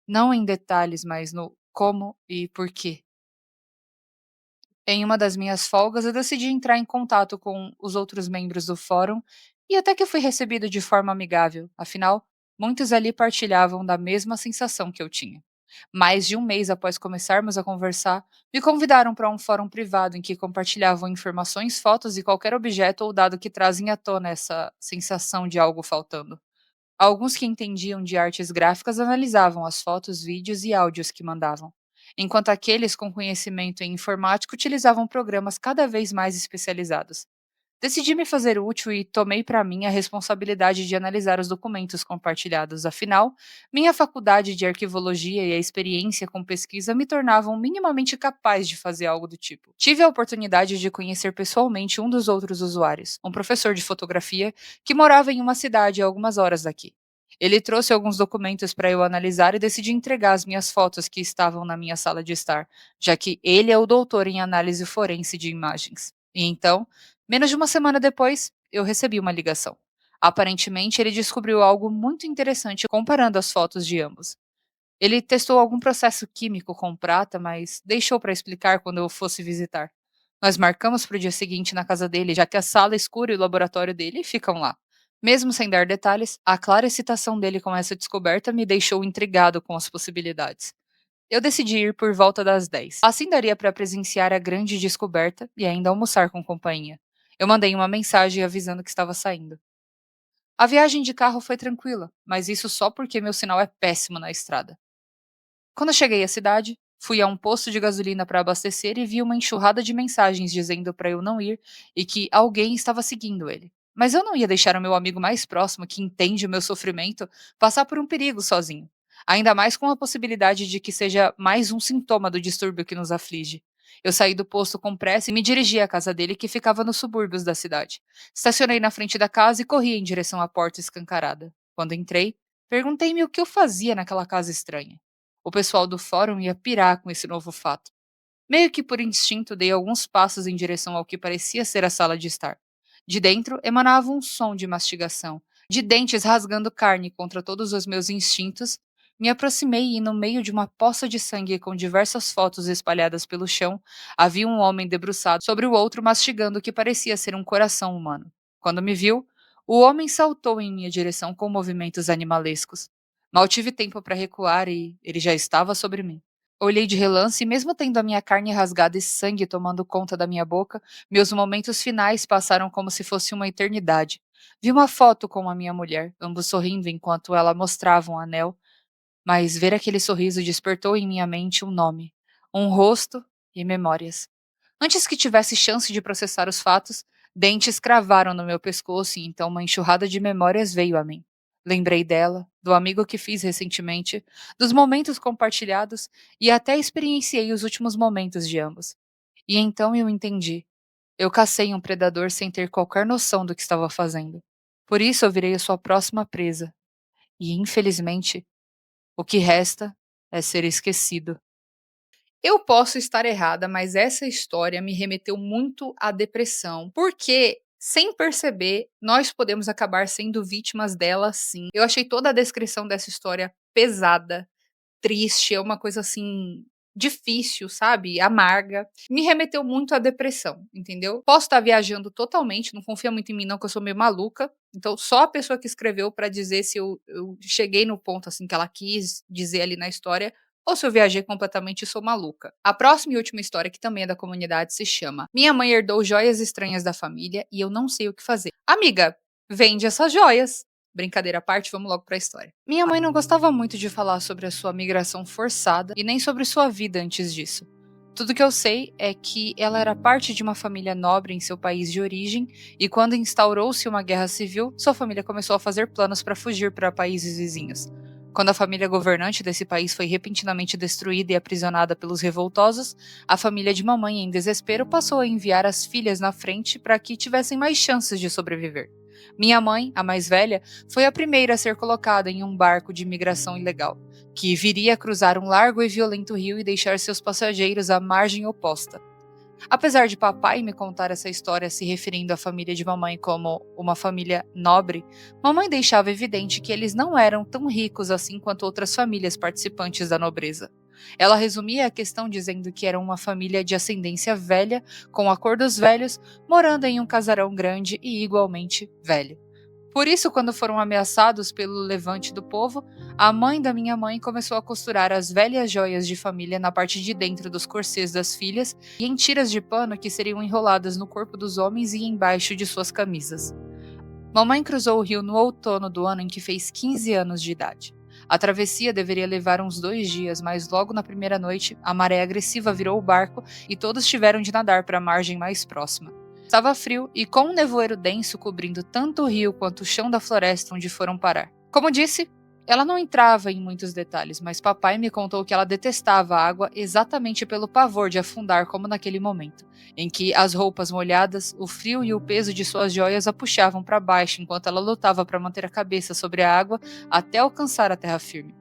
Não em detalhes, mas no como e porquê. Em uma das minhas folgas, eu decidi entrar em contato com os outros membros do fórum e até que fui recebido de forma amigável, afinal, muitos ali partilhavam da mesma sensação que eu tinha. Mais de um mês após começarmos a conversar, me convidaram para um fórum privado em que compartilhavam informações, fotos e qualquer objeto ou dado que trazem à tona essa sensação de algo faltando. Alguns que entendiam de artes gráficas analisavam as fotos, vídeos e áudios que mandavam, enquanto aqueles com conhecimento em informática utilizavam programas cada vez mais especializados. Decidi me fazer útil e tomei para mim a responsabilidade de analisar os documentos compartilhados. Afinal, minha faculdade de arquivologia e a experiência com pesquisa me tornavam minimamente capaz de fazer algo do tipo. Tive a oportunidade de conhecer pessoalmente um dos outros usuários, um professor de fotografia que morava em uma cidade a algumas horas daqui. Ele trouxe alguns documentos para eu analisar e decidi entregar as minhas fotos que estavam na minha sala de estar, já que ele é o doutor em análise forense de imagens. E então, menos de uma semana depois, eu recebi uma ligação. Aparentemente, ele descobriu algo muito interessante comparando as fotos de ambos. Ele testou algum processo químico com prata, mas deixou para explicar quando eu fosse visitar. Nós marcamos para o dia seguinte na casa dele, já que a sala escura e o laboratório dele ficam lá. Mesmo sem dar detalhes, a clara excitação dele com essa descoberta me deixou intrigado com as possibilidades. Eu decidi ir por volta das 10. Assim daria para presenciar a grande descoberta e ainda almoçar com companhia. Eu mandei uma mensagem avisando que estava saindo. A viagem de carro foi tranquila, mas isso só porque meu sinal é péssimo na estrada. Quando eu cheguei à cidade, fui a um posto de gasolina para abastecer e vi uma enxurrada de mensagens dizendo para eu não ir e que alguém estava seguindo ele. Mas eu não ia deixar o meu amigo mais próximo, que entende o meu sofrimento, passar por um perigo sozinho. Ainda mais com a possibilidade de que seja mais um sintoma do distúrbio que nos aflige. Eu saí do posto com pressa e me dirigi à casa dele, que ficava nos subúrbios da cidade. Estacionei na frente da casa e corri em direção à porta escancarada. Quando entrei, perguntei-me o que eu fazia naquela casa estranha. O pessoal do fórum ia pirar com esse novo fato. Meio que por instinto, dei alguns passos em direção ao que parecia ser a sala de estar. De dentro emanava um som de mastigação, de dentes rasgando carne contra todos os meus instintos. Me aproximei e, no meio de uma poça de sangue com diversas fotos espalhadas pelo chão, havia um homem debruçado sobre o outro mastigando o que parecia ser um coração humano. Quando me viu, o homem saltou em minha direção com movimentos animalescos. Mal tive tempo para recuar e ele já estava sobre mim. Olhei de relance e, mesmo tendo a minha carne rasgada e sangue tomando conta da minha boca, meus momentos finais passaram como se fosse uma eternidade. Vi uma foto com a minha mulher, ambos sorrindo enquanto ela mostrava um anel, mas ver aquele sorriso despertou em minha mente um nome, um rosto e memórias. Antes que tivesse chance de processar os fatos, dentes cravaram no meu pescoço e então uma enxurrada de memórias veio a mim. Lembrei dela, do amigo que fiz recentemente, dos momentos compartilhados e até experienciei os últimos momentos de ambos. E então eu entendi. Eu cacei um predador sem ter qualquer noção do que estava fazendo. Por isso eu virei a sua próxima presa. E infelizmente, o que resta é ser esquecido. Eu posso estar errada, mas essa história me remeteu muito à depressão, porque, sem perceber, nós podemos acabar sendo vítimas dela sim. Eu achei toda a descrição dessa história pesada, triste, é uma coisa assim difícil, sabe? Amarga. Me remeteu muito à depressão, entendeu? Posso estar viajando totalmente, não confia muito em mim não, que eu sou meio maluca. Então, só a pessoa que escreveu para dizer se eu cheguei no ponto assim que ela quis dizer ali na história ou se eu viajei completamente e sou maluca. A próxima e última história, que também é da comunidade, se chama Minha mãe herdou joias estranhas da família e eu não sei o que fazer. Amiga, vende essas joias. Brincadeira à parte, vamos logo para a história. Minha mãe não gostava muito de falar sobre a sua migração forçada e nem sobre sua vida antes disso. Tudo que eu sei é que ela era parte de uma família nobre em seu país de origem e quando instaurou-se uma guerra civil, sua família começou a fazer planos para fugir para países vizinhos. Quando a família governante desse país foi repentinamente destruída e aprisionada pelos revoltosos, a família de mamãe, em desespero, passou a enviar as filhas na frente para que tivessem mais chances de sobreviver. Minha mãe, a mais velha, foi a primeira a ser colocada em um barco de imigração ilegal, que viria a cruzar um largo e violento rio e deixar seus passageiros à margem oposta. Apesar de papai me contar essa história se referindo à família de mamãe como uma família nobre, mamãe deixava evidente que eles não eram tão ricos assim quanto outras famílias participantes da nobreza. Ela resumia a questão dizendo que eram uma família de ascendência velha, com a cor dos velhos, morando em um casarão grande e igualmente velho. Por isso, quando foram ameaçados pelo levante do povo, a mãe da minha mãe começou a costurar as velhas joias de família na parte de dentro dos corsês das filhas e em tiras de pano que seriam enroladas no corpo dos homens e embaixo de suas camisas. Mamãe cruzou o rio no outono do ano em que fez 15 anos de idade. A travessia deveria levar uns 2 dias, mas logo na primeira noite, a maré agressiva virou o barco e todos tiveram de nadar para a margem mais próxima. Estava frio e com um nevoeiro denso cobrindo tanto o rio quanto o chão da floresta onde foram parar. Como disse, ela não entrava em muitos detalhes, mas papai me contou que ela detestava a água exatamente pelo pavor de afundar como naquele momento, em que as roupas molhadas, o frio e o peso de suas joias a puxavam para baixo enquanto ela lutava para manter a cabeça sobre a água até alcançar a terra firme.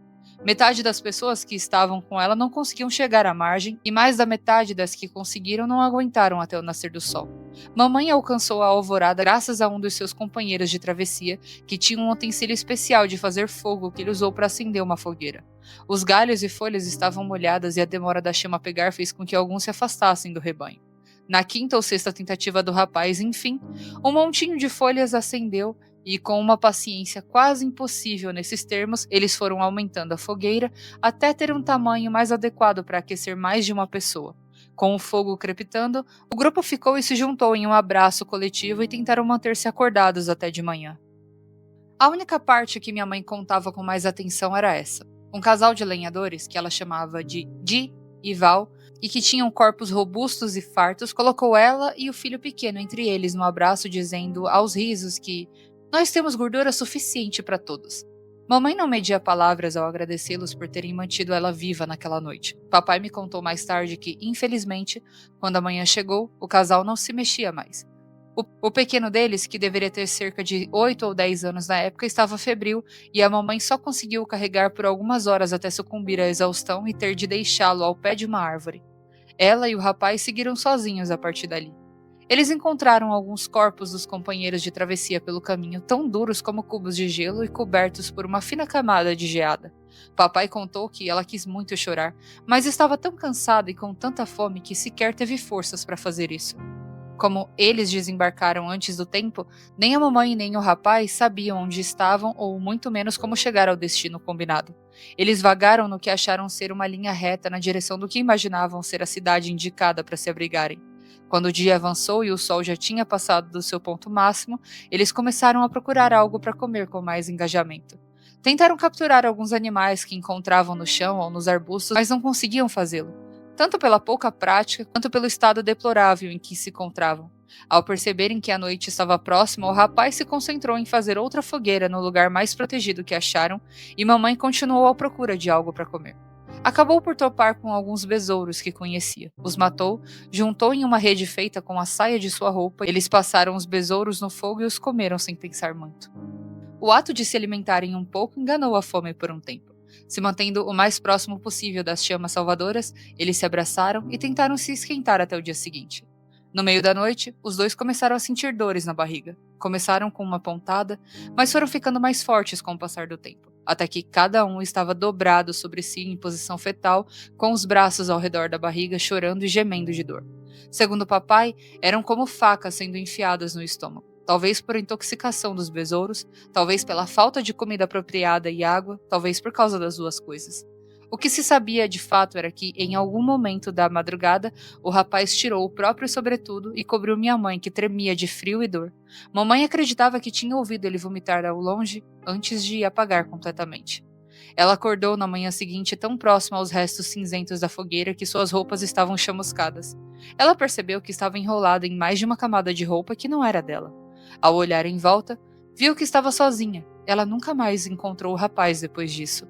Metade das pessoas que estavam com ela não conseguiam chegar à margem, e mais da metade das que conseguiram não aguentaram até o nascer do sol. Mamãe alcançou a alvorada graças a um dos seus companheiros de travessia, que tinha um utensílio especial de fazer fogo que ele usou para acender uma fogueira. Os galhos e folhas estavam molhadas e a demora da chama pegar fez com que alguns se afastassem do rebanho. Na quinta ou sexta tentativa do rapaz, enfim, um montinho de folhas acendeu e, com uma paciência quase impossível nesses termos, eles foram aumentando a fogueira até ter um tamanho mais adequado para aquecer mais de uma pessoa. Com o fogo crepitando, o grupo ficou e se juntou em um abraço coletivo e tentaram manter-se acordados até de manhã. A única parte que minha mãe contava com mais atenção era essa. Um casal de lenhadores, que ela chamava de Di e Val, e que tinham corpos robustos e fartos, colocou ela e o filho pequeno entre eles no abraço, dizendo aos risos que nós temos gordura suficiente para todos. Mamãe não media palavras ao agradecê-los por terem mantido ela viva naquela noite. Papai me contou mais tarde que, infelizmente, quando a manhã chegou, o casal não se mexia mais. O pequeno deles, que deveria ter cerca de 8 ou 10 anos na época, estava febril e a mamãe só conseguiu o carregar por algumas horas até sucumbir à exaustão e ter de deixá-lo ao pé de uma árvore. Ela e o rapaz seguiram sozinhos a partir dali. Eles encontraram alguns corpos dos companheiros de travessia pelo caminho, tão duros como cubos de gelo e cobertos por uma fina camada de geada. Papai contou que ela quis muito chorar, mas estava tão cansada e com tanta fome que sequer teve forças para fazer isso. Como eles desembarcaram antes do tempo, nem a mamãe nem o rapaz sabiam onde estavam ou muito menos como chegar ao destino combinado. Eles vagaram no que acharam ser uma linha reta na direção do que imaginavam ser a cidade indicada para se abrigarem. Quando o dia avançou e o sol já tinha passado do seu ponto máximo, eles começaram a procurar algo para comer com mais engajamento. Tentaram capturar alguns animais que encontravam no chão ou nos arbustos, mas não conseguiam fazê-lo, tanto pela pouca prática quanto pelo estado deplorável em que se encontravam. Ao perceberem que a noite estava próxima, o rapaz se concentrou em fazer outra fogueira no lugar mais protegido que acharam, e mamãe continuou à procura de algo para comer. Acabou por topar com alguns besouros que conhecia. Os matou, juntou em uma rede feita com a saia de sua roupa, eles passaram os besouros no fogo e os comeram sem pensar muito. O ato de se alimentarem um pouco enganou a fome por um tempo. Se mantendo o mais próximo possível das chamas salvadoras, eles se abraçaram e tentaram se esquentar até o dia seguinte. No meio da noite, os dois começaram a sentir dores na barriga. Começaram com uma pontada, mas foram ficando mais fortes com o passar do tempo, até que cada um estava dobrado sobre si em posição fetal, com os braços ao redor da barriga, chorando e gemendo de dor. Segundo o papai, eram como facas sendo enfiadas no estômago. Talvez por intoxicação dos besouros, talvez pela falta de comida apropriada e água, talvez por causa das duas coisas. O que se sabia de fato era que, em algum momento da madrugada, o rapaz tirou o próprio sobretudo e cobriu minha mãe, que tremia de frio e dor. Mamãe acreditava que tinha ouvido ele vomitar ao longe antes de apagar completamente. Ela acordou na manhã seguinte tão próxima aos restos cinzentos da fogueira que suas roupas estavam chamuscadas. Ela percebeu que estava enrolada em mais de uma camada de roupa que não era dela. Ao olhar em volta, viu que estava sozinha. Ela nunca mais encontrou o rapaz depois disso.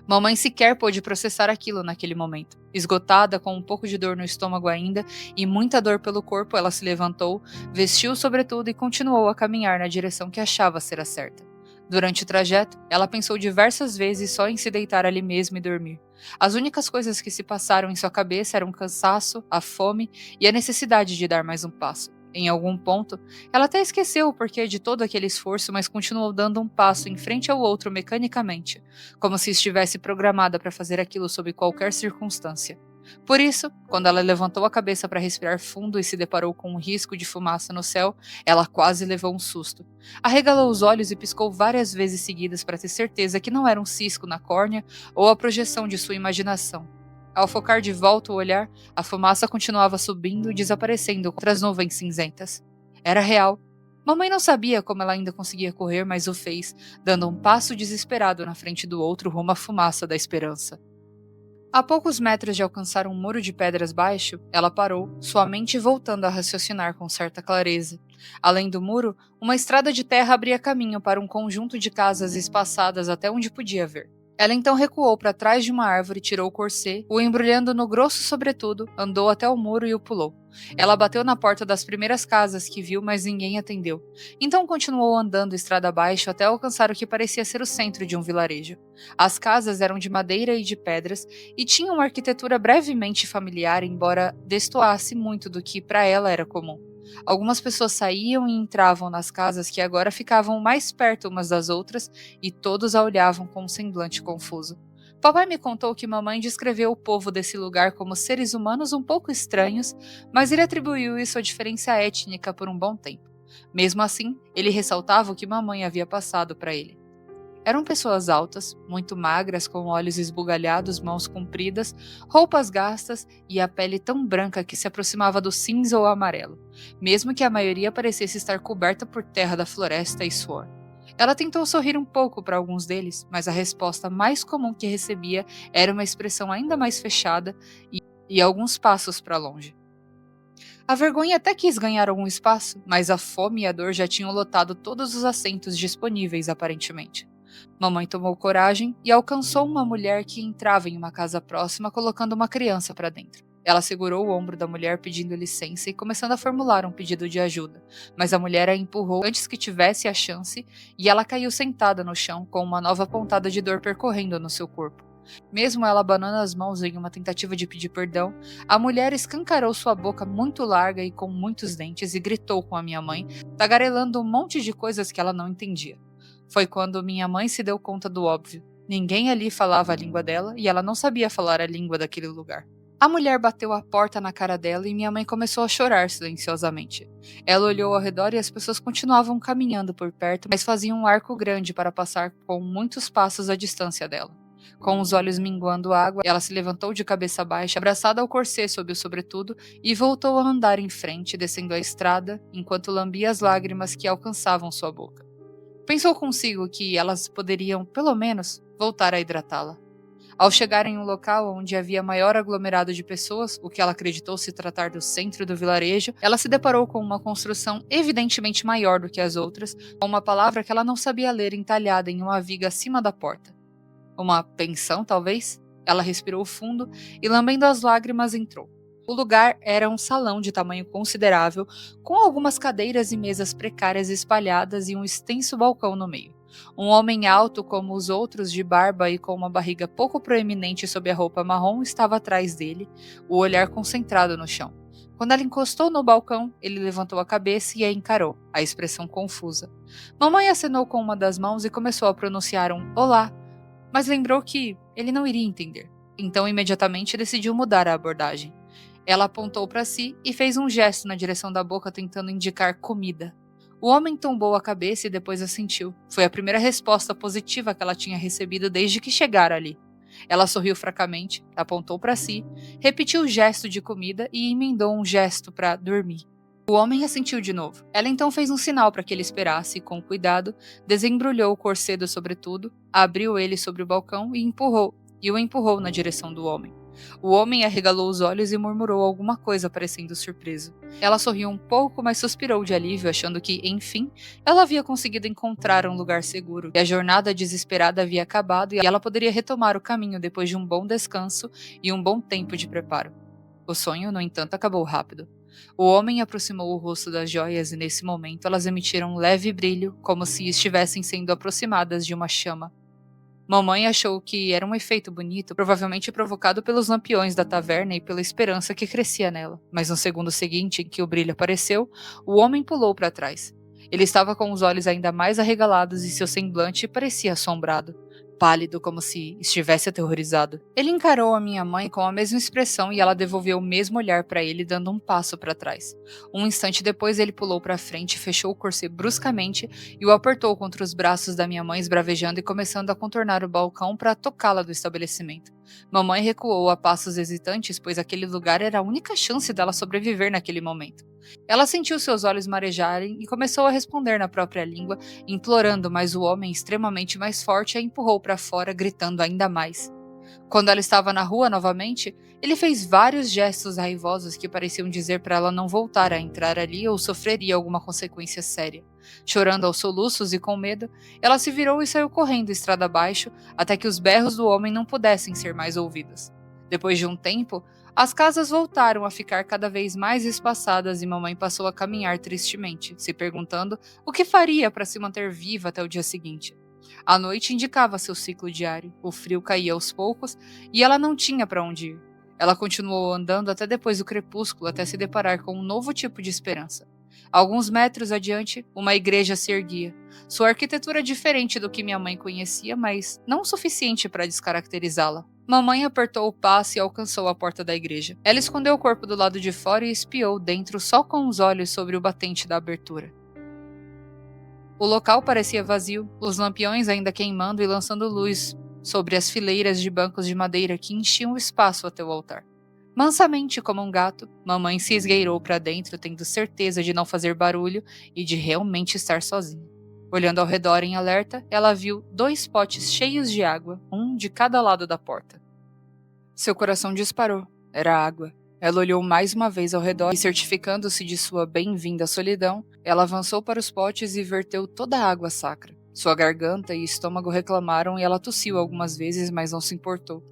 Mamãe sequer pôde processar aquilo naquele momento. Esgotada, com um pouco de dor no estômago ainda e muita dor pelo corpo, ela se levantou, vestiu o sobretudo e continuou a caminhar na direção que achava ser a certa. Durante o trajeto, ela pensou diversas vezes só em se deitar ali mesmo e dormir. As únicas coisas que se passaram em sua cabeça eram o cansaço, a fome e a necessidade de dar mais um passo. Em algum ponto, ela até esqueceu o porquê de todo aquele esforço, mas continuou dando um passo em frente ao outro mecanicamente, como se estivesse programada para fazer aquilo sob qualquer circunstância. Por isso, quando ela levantou a cabeça para respirar fundo e se deparou com um risco de fumaça no céu, ela quase levou um susto. Arregalou os olhos e piscou várias vezes seguidas para ter certeza que não era um cisco na córnea ou a projeção de sua imaginação. Ao focar de volta o olhar, a fumaça continuava subindo e desaparecendo contra as nuvens cinzentas. Era real. Mamãe não sabia como ela ainda conseguia correr, mas o fez, dando um passo desesperado na frente do outro rumo à fumaça da esperança. A poucos metros de alcançar um muro de pedras baixo, ela parou, sua mente voltando a raciocinar com certa clareza. Além do muro, uma estrada de terra abria caminho para um conjunto de casas espaçadas até onde podia ver. Ela então recuou para trás de uma árvore, tirou o corset, o embrulhando no grosso sobretudo, andou até o muro e o pulou. Ela bateu na porta das primeiras casas que viu, mas ninguém atendeu. Então continuou andando estrada abaixo até alcançar o que parecia ser o centro de um vilarejo. As casas eram de madeira e de pedras e tinham uma arquitetura brevemente familiar, embora destoasse muito do que para ela era comum. Algumas pessoas saíam e entravam nas casas que agora ficavam mais perto umas das outras e todos a olhavam com um semblante confuso. Papai me contou que mamãe descreveu o povo desse lugar como seres humanos um pouco estranhos, mas ele atribuiu isso à diferença étnica por um bom tempo. Mesmo assim, ele ressaltava o que mamãe havia passado para ele. Eram pessoas altas, muito magras, com olhos esbugalhados, mãos compridas, roupas gastas e a pele tão branca que se aproximava do cinza ou amarelo, mesmo que a maioria parecesse estar coberta por terra da floresta e suor. Ela tentou sorrir um pouco para alguns deles, mas a resposta mais comum que recebia era uma expressão ainda mais fechada e alguns passos para longe. A vergonha até quis ganhar algum espaço, mas a fome e a dor já tinham lotado todos os assentos disponíveis, aparentemente. Mamãe tomou coragem e alcançou uma mulher que entrava em uma casa próxima colocando uma criança para dentro. Ela segurou o ombro da mulher pedindo licença e começando a formular um pedido de ajuda, mas a mulher a empurrou antes que tivesse a chance e ela caiu sentada no chão com uma nova pontada de dor percorrendo no seu corpo. Mesmo ela abanando as mãos em uma tentativa de pedir perdão, a mulher escancarou sua boca muito larga e com muitos dentes e gritou com a minha mãe, tagarelando um monte de coisas que ela não entendia. Foi quando minha mãe se deu conta do óbvio. Ninguém ali falava a língua dela e ela não sabia falar a língua daquele lugar. A mulher bateu a porta na cara dela e minha mãe começou a chorar silenciosamente. Ela olhou ao redor e as pessoas continuavam caminhando por perto, mas faziam um arco grande para passar com muitos passos à distância dela. Com os olhos minguando água, ela se levantou de cabeça baixa, abraçada ao corset sob o sobretudo, e voltou a andar em frente, descendo a estrada, enquanto lambia as lágrimas que alcançavam sua boca. Pensou consigo que elas poderiam, pelo menos, voltar a hidratá-la. Ao chegar em um local onde havia maior aglomerado de pessoas, o que ela acreditou se tratar do centro do vilarejo, ela se deparou com uma construção evidentemente maior do que as outras, com uma palavra que ela não sabia ler entalhada em uma viga acima da porta. Uma pensão, talvez? Ela respirou fundo e, lambendo as lágrimas, entrou. O lugar era um salão de tamanho considerável, com algumas cadeiras e mesas precárias espalhadas e um extenso balcão no meio. Um homem alto, como os outros, de barba e com uma barriga pouco proeminente sob a roupa marrom, estava atrás dele, o olhar concentrado no chão. Quando ela encostou no balcão, ele levantou a cabeça e a encarou, a expressão confusa. Mamãe acenou com uma das mãos e começou a pronunciar um olá, mas lembrou que ele não iria entender. Então, imediatamente, decidiu mudar a abordagem. Ela apontou para si e fez um gesto na direção da boca tentando indicar comida. O homem tombou a cabeça e depois assentiu. Foi a primeira resposta positiva que ela tinha recebido desde que chegara ali. Ela sorriu fracamente, apontou para si, repetiu o gesto de comida e emendou um gesto para dormir. O homem assentiu de novo. Ela então fez um sinal para que ele esperasse e, com cuidado, desembrulhou o corset do sobretudo, abriu ele sobre o balcão e o empurrou na direção do homem. O homem arregalou os olhos e murmurou alguma coisa, parecendo surpreso. Ela sorriu um pouco, mas suspirou de alívio, achando que, enfim, ela havia conseguido encontrar um lugar seguro, e a jornada desesperada havia acabado e ela poderia retomar o caminho depois de um bom descanso e um bom tempo de preparo. O sonho, no entanto, acabou rápido. O homem aproximou o rosto das joias e, nesse momento, elas emitiram um leve brilho, como se estivessem sendo aproximadas de uma chama. Mamãe achou que era um efeito bonito, provavelmente provocado pelos lampiões da taverna e pela esperança que crescia nela. Mas no segundo seguinte, em que o brilho apareceu, o homem pulou para trás. Ele estava com os olhos ainda mais arregalados e seu semblante parecia assombrado, pálido como se estivesse aterrorizado. Ele encarou a minha mãe com a mesma expressão e ela devolveu o mesmo olhar para ele, dando um passo para trás. Um instante depois, ele pulou para frente, fechou o corset bruscamente e o apertou contra os braços da minha mãe, esbravejando e começando a contornar o balcão para tocá-la do estabelecimento. Mamãe recuou a passos hesitantes, pois aquele lugar era a única chance dela sobreviver naquele momento. Ela sentiu seus olhos marejarem e começou a responder na própria língua, implorando, mas o homem, extremamente mais forte, a empurrou para fora, gritando ainda mais. Quando ela estava na rua novamente, ele fez vários gestos raivosos que pareciam dizer para ela não voltar a entrar ali ou sofreria alguma consequência séria. Chorando aos soluços e com medo, ela se virou e saiu correndo estrada abaixo até que os berros do homem não pudessem ser mais ouvidos. Depois de um tempo, as casas voltaram a ficar cada vez mais espaçadas e mamãe passou a caminhar tristemente, se perguntando o que faria para se manter viva até o dia seguinte. A noite indicava seu ciclo diário, o frio caía aos poucos e ela não tinha para onde ir. Ela continuou andando até depois do crepúsculo, até se deparar com um novo tipo de esperança. Alguns metros adiante, uma igreja se erguia. Sua arquitetura é diferente do que minha mãe conhecia, mas não o suficiente para descaracterizá-la. Mamãe apertou o passo e alcançou a porta da igreja. Ela escondeu o corpo do lado de fora e espiou dentro só com os olhos sobre o batente da abertura. O local parecia vazio, os lampiões ainda queimando e lançando luz sobre as fileiras de bancos de madeira que enchiam o espaço até o altar. Mansamente como um gato, mamãe se esgueirou para dentro, tendo certeza de não fazer barulho e de realmente estar sozinha. Olhando ao redor em alerta, ela viu 2 potes cheios de água, um de cada lado da porta. Seu coração disparou. Era água. Ela olhou mais uma vez ao redor e, certificando-se de sua bem-vinda solidão, ela avançou para os potes e verteu toda a água sacra. Sua garganta e estômago reclamaram e ela tossiu algumas vezes, mas não se importou.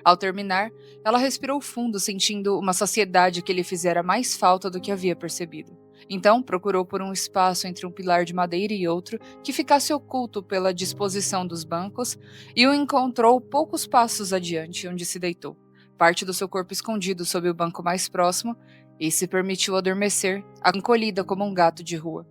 Ao terminar, ela respirou fundo, sentindo uma saciedade que lhe fizera mais falta do que havia percebido. Então, procurou por um espaço entre um pilar de madeira e outro que ficasse oculto pela disposição dos bancos e o encontrou poucos passos adiante, onde se deitou, parte do seu corpo escondido sob o banco mais próximo, e se permitiu adormecer, encolhida como um gato de rua.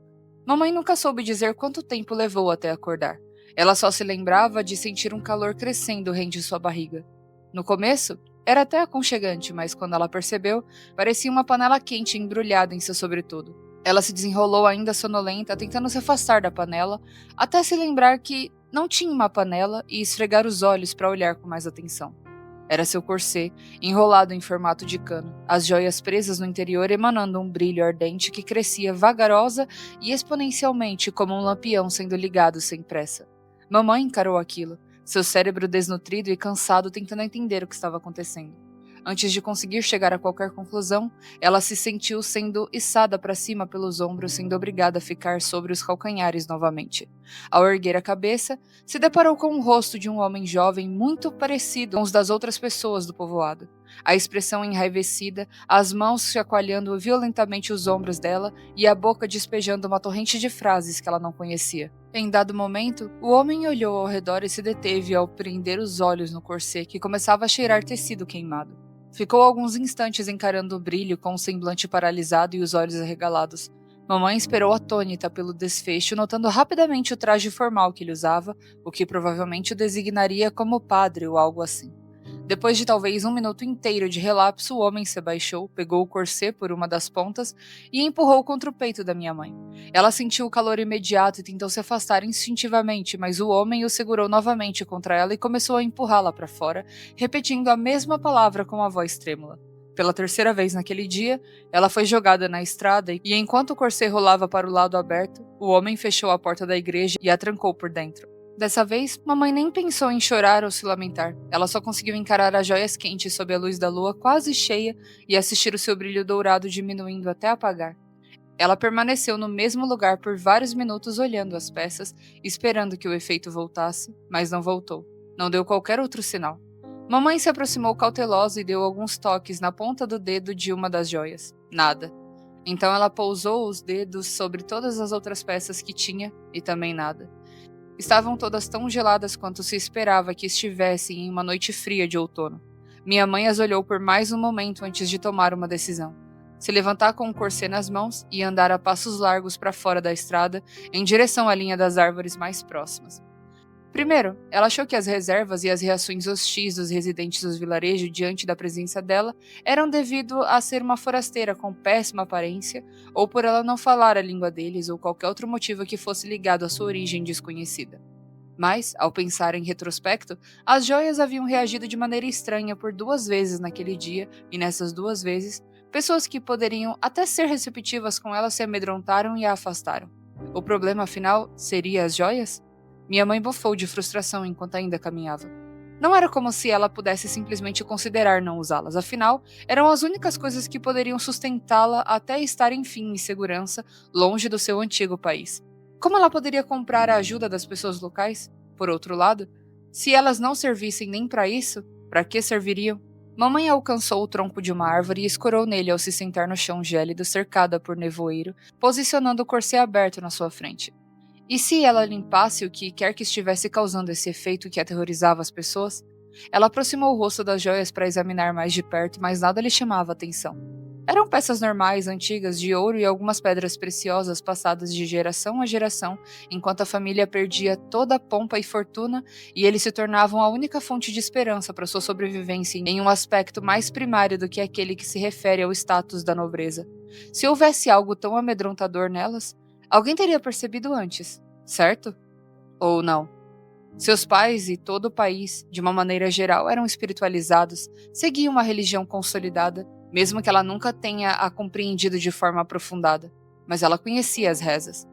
Mamãe nunca soube dizer quanto tempo levou até acordar. Ela só se lembrava de sentir um calor crescendo rente sua barriga. No começo, era até aconchegante, mas quando ela percebeu, parecia uma panela quente embrulhada em seu sobretudo. Ela se desenrolou ainda sonolenta, tentando se afastar da panela, até se lembrar que não tinha uma panela e esfregar os olhos para olhar com mais atenção. Era seu corset, enrolado em formato de cano, as joias presas no interior emanando um brilho ardente que crescia vagarosa e exponencialmente como um lampião sendo ligado sem pressa. Mamãe encarou aquilo, seu cérebro desnutrido e cansado tentando entender o que estava acontecendo. Antes de conseguir chegar a qualquer conclusão, ela se sentiu sendo içada para cima pelos ombros, sendo obrigada a ficar sobre os calcanhares novamente. Ao erguer a cabeça, se deparou com o rosto de um homem jovem muito parecido com os das outras pessoas do povoado. A expressão enraivecida, as mãos chacoalhando violentamente os ombros dela e a boca despejando uma torrente de frases que ela não conhecia. Em dado momento, o homem olhou ao redor e se deteve ao prender os olhos no corset que começava a cheirar tecido queimado. Ficou alguns instantes encarando o brilho com o semblante paralisado e os olhos arregalados. Mamãe esperou atônita pelo desfecho, notando rapidamente o traje formal que ele usava, o que provavelmente o designaria como padre ou algo assim. Depois de talvez 1 minuto inteiro de relapso, o homem se abaixou, pegou o corset por uma das pontas e empurrou contra o peito da minha mãe. Ela sentiu o calor imediato e tentou se afastar instintivamente, mas o homem o segurou novamente contra ela e começou a empurrá-la para fora, repetindo a mesma palavra com a voz trêmula. Pela terceira vez naquele dia, ela foi jogada na estrada e, enquanto o corset rolava para o lado aberto, o homem fechou a porta da igreja e a trancou por dentro. Dessa vez, mamãe nem pensou em chorar ou se lamentar. Ela só conseguiu encarar as joias quentes sob a luz da lua quase cheia e assistir o seu brilho dourado diminuindo até apagar. Ela permaneceu no mesmo lugar por vários minutos olhando as peças, esperando que o efeito voltasse, mas não voltou. Não deu qualquer outro sinal. Mamãe se aproximou cautelosa e deu alguns toques na ponta do dedo de uma das joias. Nada. Então ela pousou os dedos sobre todas as outras peças que tinha e também nada. Estavam todas tão geladas quanto se esperava que estivessem em uma noite fria de outono. Minha mãe as olhou por mais um momento antes de tomar uma decisão. Se levantar com o corset nas mãos e andar a passos largos para fora da estrada, em direção à linha das árvores mais próximas. Primeiro, ela achou que as reservas e as reações hostis dos residentes do vilarejo diante da presença dela eram devido a ser uma forasteira com péssima aparência, ou por ela não falar a língua deles, ou qualquer outro motivo que fosse ligado à sua origem desconhecida. Mas, ao pensar em retrospecto, as joias haviam reagido de maneira estranha por 2 vezes naquele dia, e nessas 2 vezes, pessoas que poderiam até ser receptivas com ela se amedrontaram e a afastaram. O problema, afinal, seria as joias? Minha mãe bufou de frustração enquanto ainda caminhava. Não era como se ela pudesse simplesmente considerar não usá-las, afinal, eram as únicas coisas que poderiam sustentá-la até estar enfim em segurança, longe do seu antigo país. Como ela poderia comprar a ajuda das pessoas locais? Por outro lado, se elas não servissem nem para isso, para que serviriam? Mamãe alcançou o tronco de uma árvore e escorou nele ao se sentar no chão gélido cercada por nevoeiro, posicionando o corset aberto na sua frente. E se ela limpasse o que quer que estivesse causando esse efeito que aterrorizava as pessoas? Ela aproximou o rosto das joias para examinar mais de perto, mas nada lhe chamava atenção. Eram peças normais, antigas, de ouro e algumas pedras preciosas passadas de geração a geração, enquanto a família perdia toda a pompa e fortuna e eles se tornavam a única fonte de esperança para sua sobrevivência em um aspecto mais primário do que aquele que se refere ao status da nobreza. Se houvesse algo tão amedrontador nelas, alguém teria percebido antes, certo? Ou não? Seus pais e todo o país, de uma maneira geral, eram espiritualizados, seguiam uma religião consolidada, mesmo que ela nunca tenha a compreendido de forma aprofundada. Mas ela conhecia as rezas.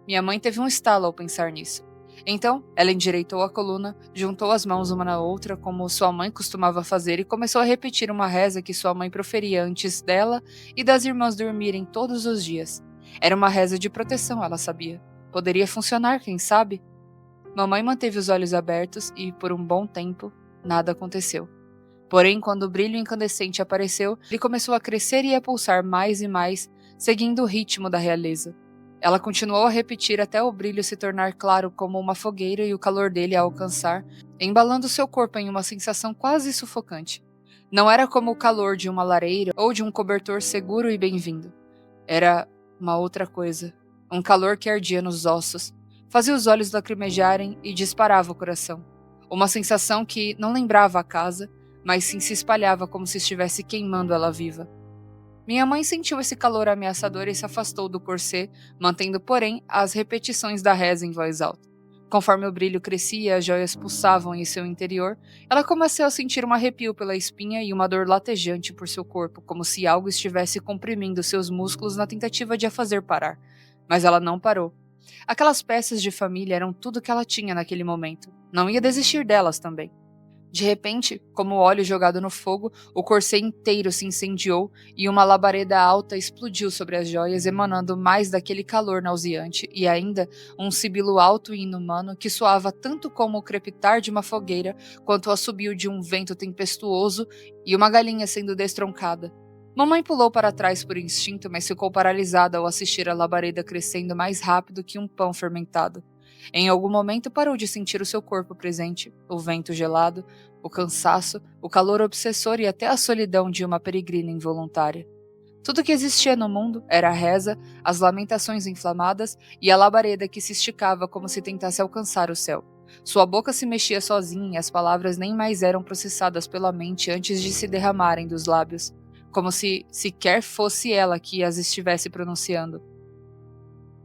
Minha mãe teve um estalo ao pensar nisso. Então, ela endireitou a coluna, juntou as mãos uma na outra, como sua mãe costumava fazer, e começou a repetir uma reza que sua mãe proferia antes dela e das irmãs dormirem todos os dias. Era uma reza de proteção, ela sabia. Poderia funcionar, quem sabe? Mamãe manteve os olhos abertos e, por um bom tempo, nada aconteceu. Porém, quando o brilho incandescente apareceu, ele começou a crescer e a pulsar mais e mais, seguindo o ritmo da realeza. Ela continuou a repetir até o brilho se tornar claro como uma fogueira e o calor dele a alcançar, embalando seu corpo em uma sensação quase sufocante. Não era como o calor de uma lareira ou de um cobertor seguro e bem-vindo. Era uma outra coisa. Um calor que ardia nos ossos, fazia os olhos lacrimejarem e disparava o coração. Uma sensação que não lembrava a casa, mas sim se espalhava como se estivesse queimando ela viva. Minha mãe sentiu esse calor ameaçador e se afastou do corset, mantendo, porém, as repetições da reza em voz alta. Conforme o brilho crescia e as joias pulsavam em seu interior, ela começou a sentir um arrepio pela espinha e uma dor latejante por seu corpo, como se algo estivesse comprimindo seus músculos na tentativa de a fazer parar. Mas ela não parou. Aquelas peças de família eram tudo que ela tinha naquele momento. Não ia desistir delas também. De repente, como óleo jogado no fogo, o corset inteiro se incendiou e uma labareda alta explodiu sobre as joias, emanando mais daquele calor nauseante e ainda um sibilo alto e inumano que soava tanto como o crepitar de uma fogueira quanto o assobio de um vento tempestuoso e uma galinha sendo destroncada. Mamãe pulou para trás por instinto, mas ficou paralisada ao assistir a labareda crescendo mais rápido que um pão fermentado. Em algum momento parou de sentir o seu corpo presente, o vento gelado, o cansaço, o calor obsessor e até a solidão de uma peregrina involuntária. Tudo que existia no mundo era a reza, as lamentações inflamadas e a labareda que se esticava como se tentasse alcançar o céu. Sua boca se mexia sozinha e as palavras nem mais eram processadas pela mente antes de se derramarem dos lábios, como se sequer fosse ela que as estivesse pronunciando.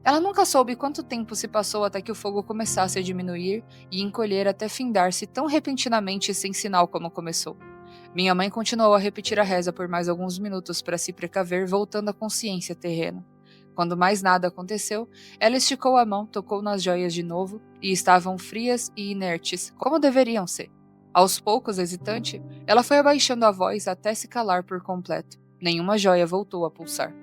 Ela nunca soube quanto tempo se passou até que o fogo começasse a diminuir e encolher até findar-se tão repentinamente e sem sinal como começou. Minha mãe continuou a repetir a reza por mais alguns minutos para se precaver, voltando à consciência terrena. Quando mais nada aconteceu, ela esticou a mão, tocou nas joias de novo e estavam frias e inertes, como deveriam ser. Aos poucos, hesitante, ela foi abaixando a voz até se calar por completo. Nenhuma joia voltou a pulsar.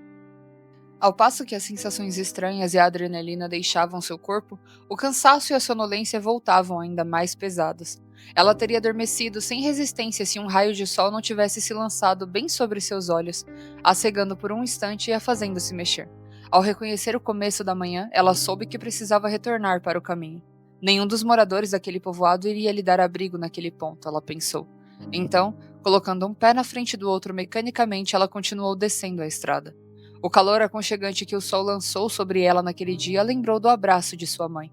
Ao passo que as sensações estranhas e a adrenalina deixavam seu corpo, o cansaço e a sonolência voltavam ainda mais pesados. Ela teria adormecido sem resistência se um raio de sol não tivesse se lançado bem sobre seus olhos, a cegando por um instante e a fazendo-se mexer. Ao reconhecer o começo da manhã, ela soube que precisava retornar para o caminho. Nenhum dos moradores daquele povoado iria lhe dar abrigo naquele ponto, ela pensou. Então, colocando um pé na frente do outro mecanicamente, ela continuou descendo a estrada. O calor aconchegante que o sol lançou sobre ela naquele dia lembrou do abraço de sua mãe.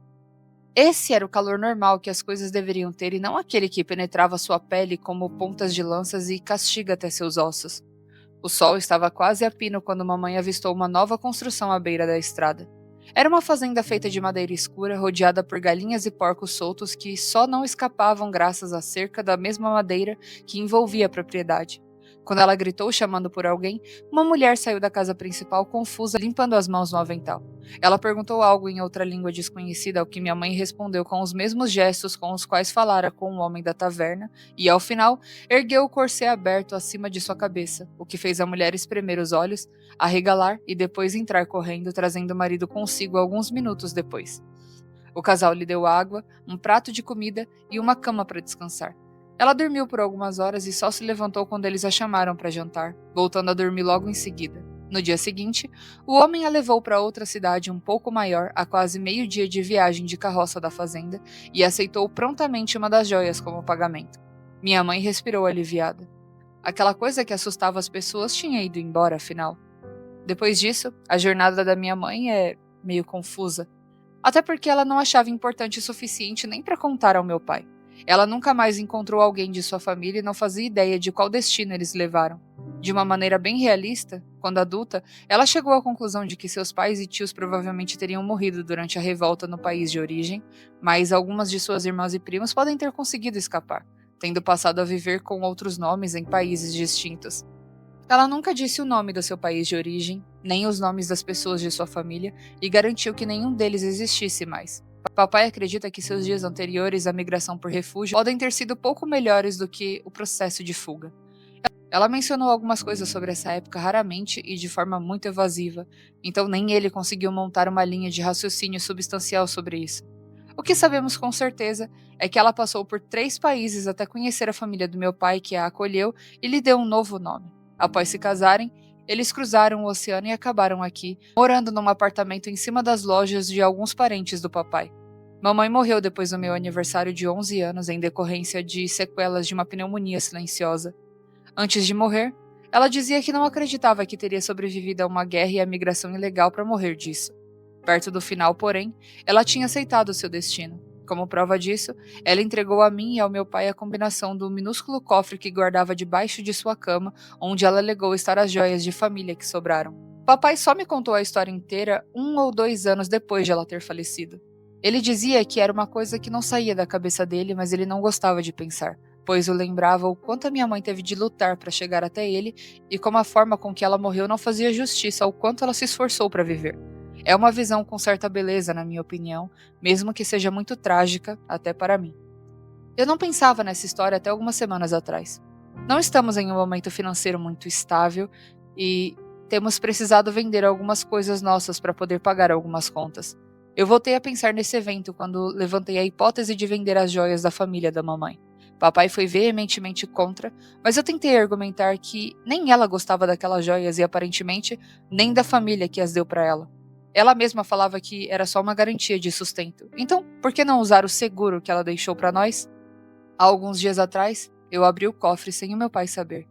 Esse era o calor normal que as coisas deveriam ter e não aquele que penetrava sua pele como pontas de lanças e castiga até seus ossos. O sol estava quase a pino quando mamãe avistou uma nova construção à beira da estrada. Era uma fazenda feita de madeira escura, rodeada por galinhas e porcos soltos que só não escapavam graças à cerca da mesma madeira que envolvia a propriedade. Quando ela gritou chamando por alguém, uma mulher saiu da casa principal confusa, limpando as mãos no avental. Ela perguntou algo em outra língua desconhecida, ao que minha mãe respondeu com os mesmos gestos com os quais falara com o homem da taverna, e, ao final, ergueu o corset aberto acima de sua cabeça, o que fez a mulher espremer os olhos, arregalar e depois entrar correndo, trazendo o marido consigo alguns minutos depois. O casal lhe deu água, um prato de comida e uma cama para descansar. Ela dormiu por algumas horas e só se levantou quando eles a chamaram para jantar, voltando a dormir logo em seguida. No dia seguinte, o homem a levou para outra cidade um pouco maior, a quase meio-dia de viagem de carroça da fazenda, e aceitou prontamente uma das joias como pagamento. Minha mãe respirou aliviada. Aquela coisa que assustava as pessoas tinha ido embora, afinal. Depois disso, a jornada da minha mãe é meio confusa. Até porque ela não achava importante o suficiente nem para contar ao meu pai. Ela nunca mais encontrou alguém de sua família e não fazia ideia de qual destino eles levaram. De uma maneira bem realista, quando adulta, ela chegou à conclusão de que seus pais e tios provavelmente teriam morrido durante a revolta no país de origem, mas algumas de suas irmãs e primos podem ter conseguido escapar, tendo passado a viver com outros nomes em países distintos. Ela nunca disse o nome do seu país de origem, nem os nomes das pessoas de sua família, e garantiu que nenhum deles existisse mais. Papai acredita que seus dias anteriores à migração por refúgio podem ter sido pouco melhores do que o processo de fuga. Ela mencionou algumas coisas sobre essa época raramente e de forma muito evasiva, então nem ele conseguiu montar uma linha de raciocínio substancial sobre isso. O que sabemos com certeza é que ela passou por 3 países até conhecer a família do meu pai, que a acolheu e lhe deu um novo nome. Após se casarem, eles cruzaram o oceano e acabaram aqui, morando num apartamento em cima das lojas de alguns parentes do papai. Mamãe morreu depois do meu aniversário de 11 anos em decorrência de sequelas de uma pneumonia silenciosa. Antes de morrer, ela dizia que não acreditava que teria sobrevivido a uma guerra e a migração ilegal para morrer disso. Perto do final, porém, ela tinha aceitado seu destino. Como prova disso, ela entregou a mim e ao meu pai a combinação do minúsculo cofre que guardava debaixo de sua cama, onde ela alegou estar as joias de família que sobraram. Papai só me contou a história inteira 1 ou 2 anos depois de ela ter falecido. Ele dizia que era uma coisa que não saía da cabeça dele, mas ele não gostava de pensar, pois o lembrava o quanto a minha mãe teve de lutar para chegar até ele e como a forma com que ela morreu não fazia justiça ao quanto ela se esforçou para viver. É uma visão com certa beleza, na minha opinião, mesmo que seja muito trágica, até para mim. Eu não pensava nessa história até algumas semanas atrás. Não estamos em um momento financeiro muito estável e temos precisado vender algumas coisas nossas para poder pagar algumas contas. Eu voltei a pensar nesse evento quando levantei a hipótese de vender as joias da família da mamãe. Papai foi veementemente contra, mas eu tentei argumentar que nem ela gostava daquelas joias e aparentemente nem da família que as deu para ela. Ela mesma falava que era só uma garantia de sustento. Então, por que não usar o seguro que ela deixou para nós? Há alguns dias atrás, eu abri o cofre sem o meu pai saber.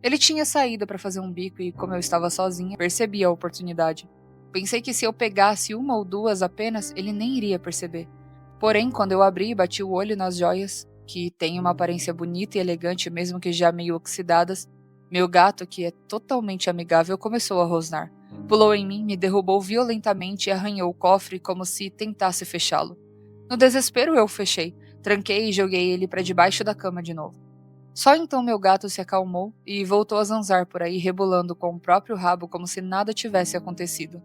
Ele tinha saído para fazer um bico e, como eu estava sozinha, percebi a oportunidade. Pensei que se eu pegasse 1 ou 2 apenas, ele nem iria perceber. Porém, quando eu abri e bati o olho nas joias, que têm uma aparência bonita e elegante mesmo que já meio oxidadas, meu gato, que é totalmente amigável, começou a rosnar. Pulou em mim, me derrubou violentamente e arranhou o cofre como se tentasse fechá-lo. No desespero eu o fechei, tranquei e joguei ele para debaixo da cama de novo. Só então meu gato se acalmou e voltou a zanzar por aí, rebolando com o próprio rabo como se nada tivesse acontecido.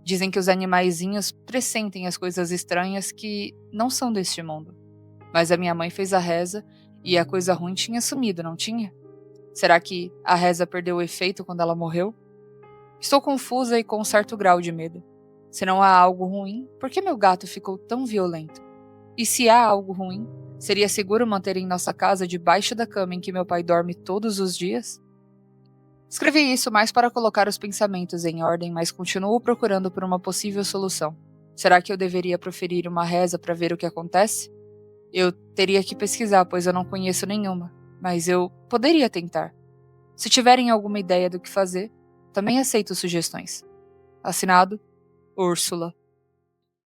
Dizem que os animaizinhos pressentem as coisas estranhas que não são deste mundo. Mas a minha mãe fez a reza e a coisa ruim tinha sumido, não tinha? Será que a reza perdeu o efeito quando ela morreu? Estou confusa e com um certo grau de medo. Se não há algo ruim, por que meu gato ficou tão violento? E se há algo ruim, seria seguro manter em nossa casa debaixo da cama em que meu pai dorme todos os dias? Escrevi isso mais para colocar os pensamentos em ordem, mas continuo procurando por uma possível solução. Será que eu deveria proferir uma reza para ver o que acontece? Eu teria que pesquisar, pois eu não conheço nenhuma, mas eu poderia tentar. Se tiverem alguma ideia do que fazer, também aceito sugestões. Assinado, Úrsula.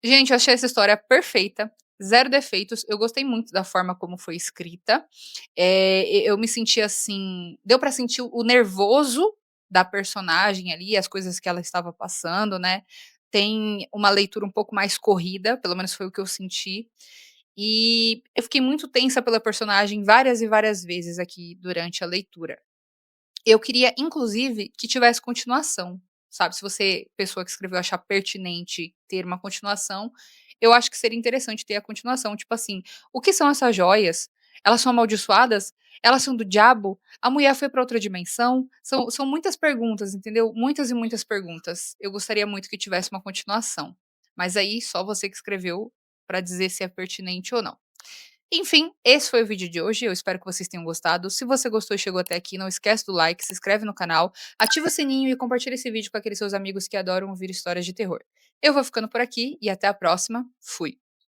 Gente, eu achei essa história perfeita, zero defeitos. Eu gostei muito da forma como foi escrita. Eu me senti assim, deu pra sentir o nervoso da personagem ali, as coisas que ela estava passando, né. Tem uma leitura um pouco mais corrida, pelo menos foi o que eu senti. E eu fiquei muito tensa pela personagem várias e várias vezes aqui durante a leitura. Eu queria, inclusive, que tivesse continuação, sabe, se você, pessoa que escreveu, achar pertinente ter uma continuação, eu acho que seria interessante ter a continuação, tipo assim, o que são essas joias? Elas são amaldiçoadas? Elas são do diabo? A mulher foi para outra dimensão? São muitas perguntas, entendeu? Muitas e muitas perguntas. Eu gostaria muito que tivesse uma continuação, mas aí só você que escreveu para dizer se é pertinente ou não. Enfim, esse foi o vídeo de hoje, eu espero que vocês tenham gostado. Se você gostou e chegou até aqui, não esquece do like, se inscreve no canal, ativa o sininho e compartilha esse vídeo com aqueles seus amigos que adoram ouvir histórias de terror. Eu vou ficando por aqui e até a próxima. Fui!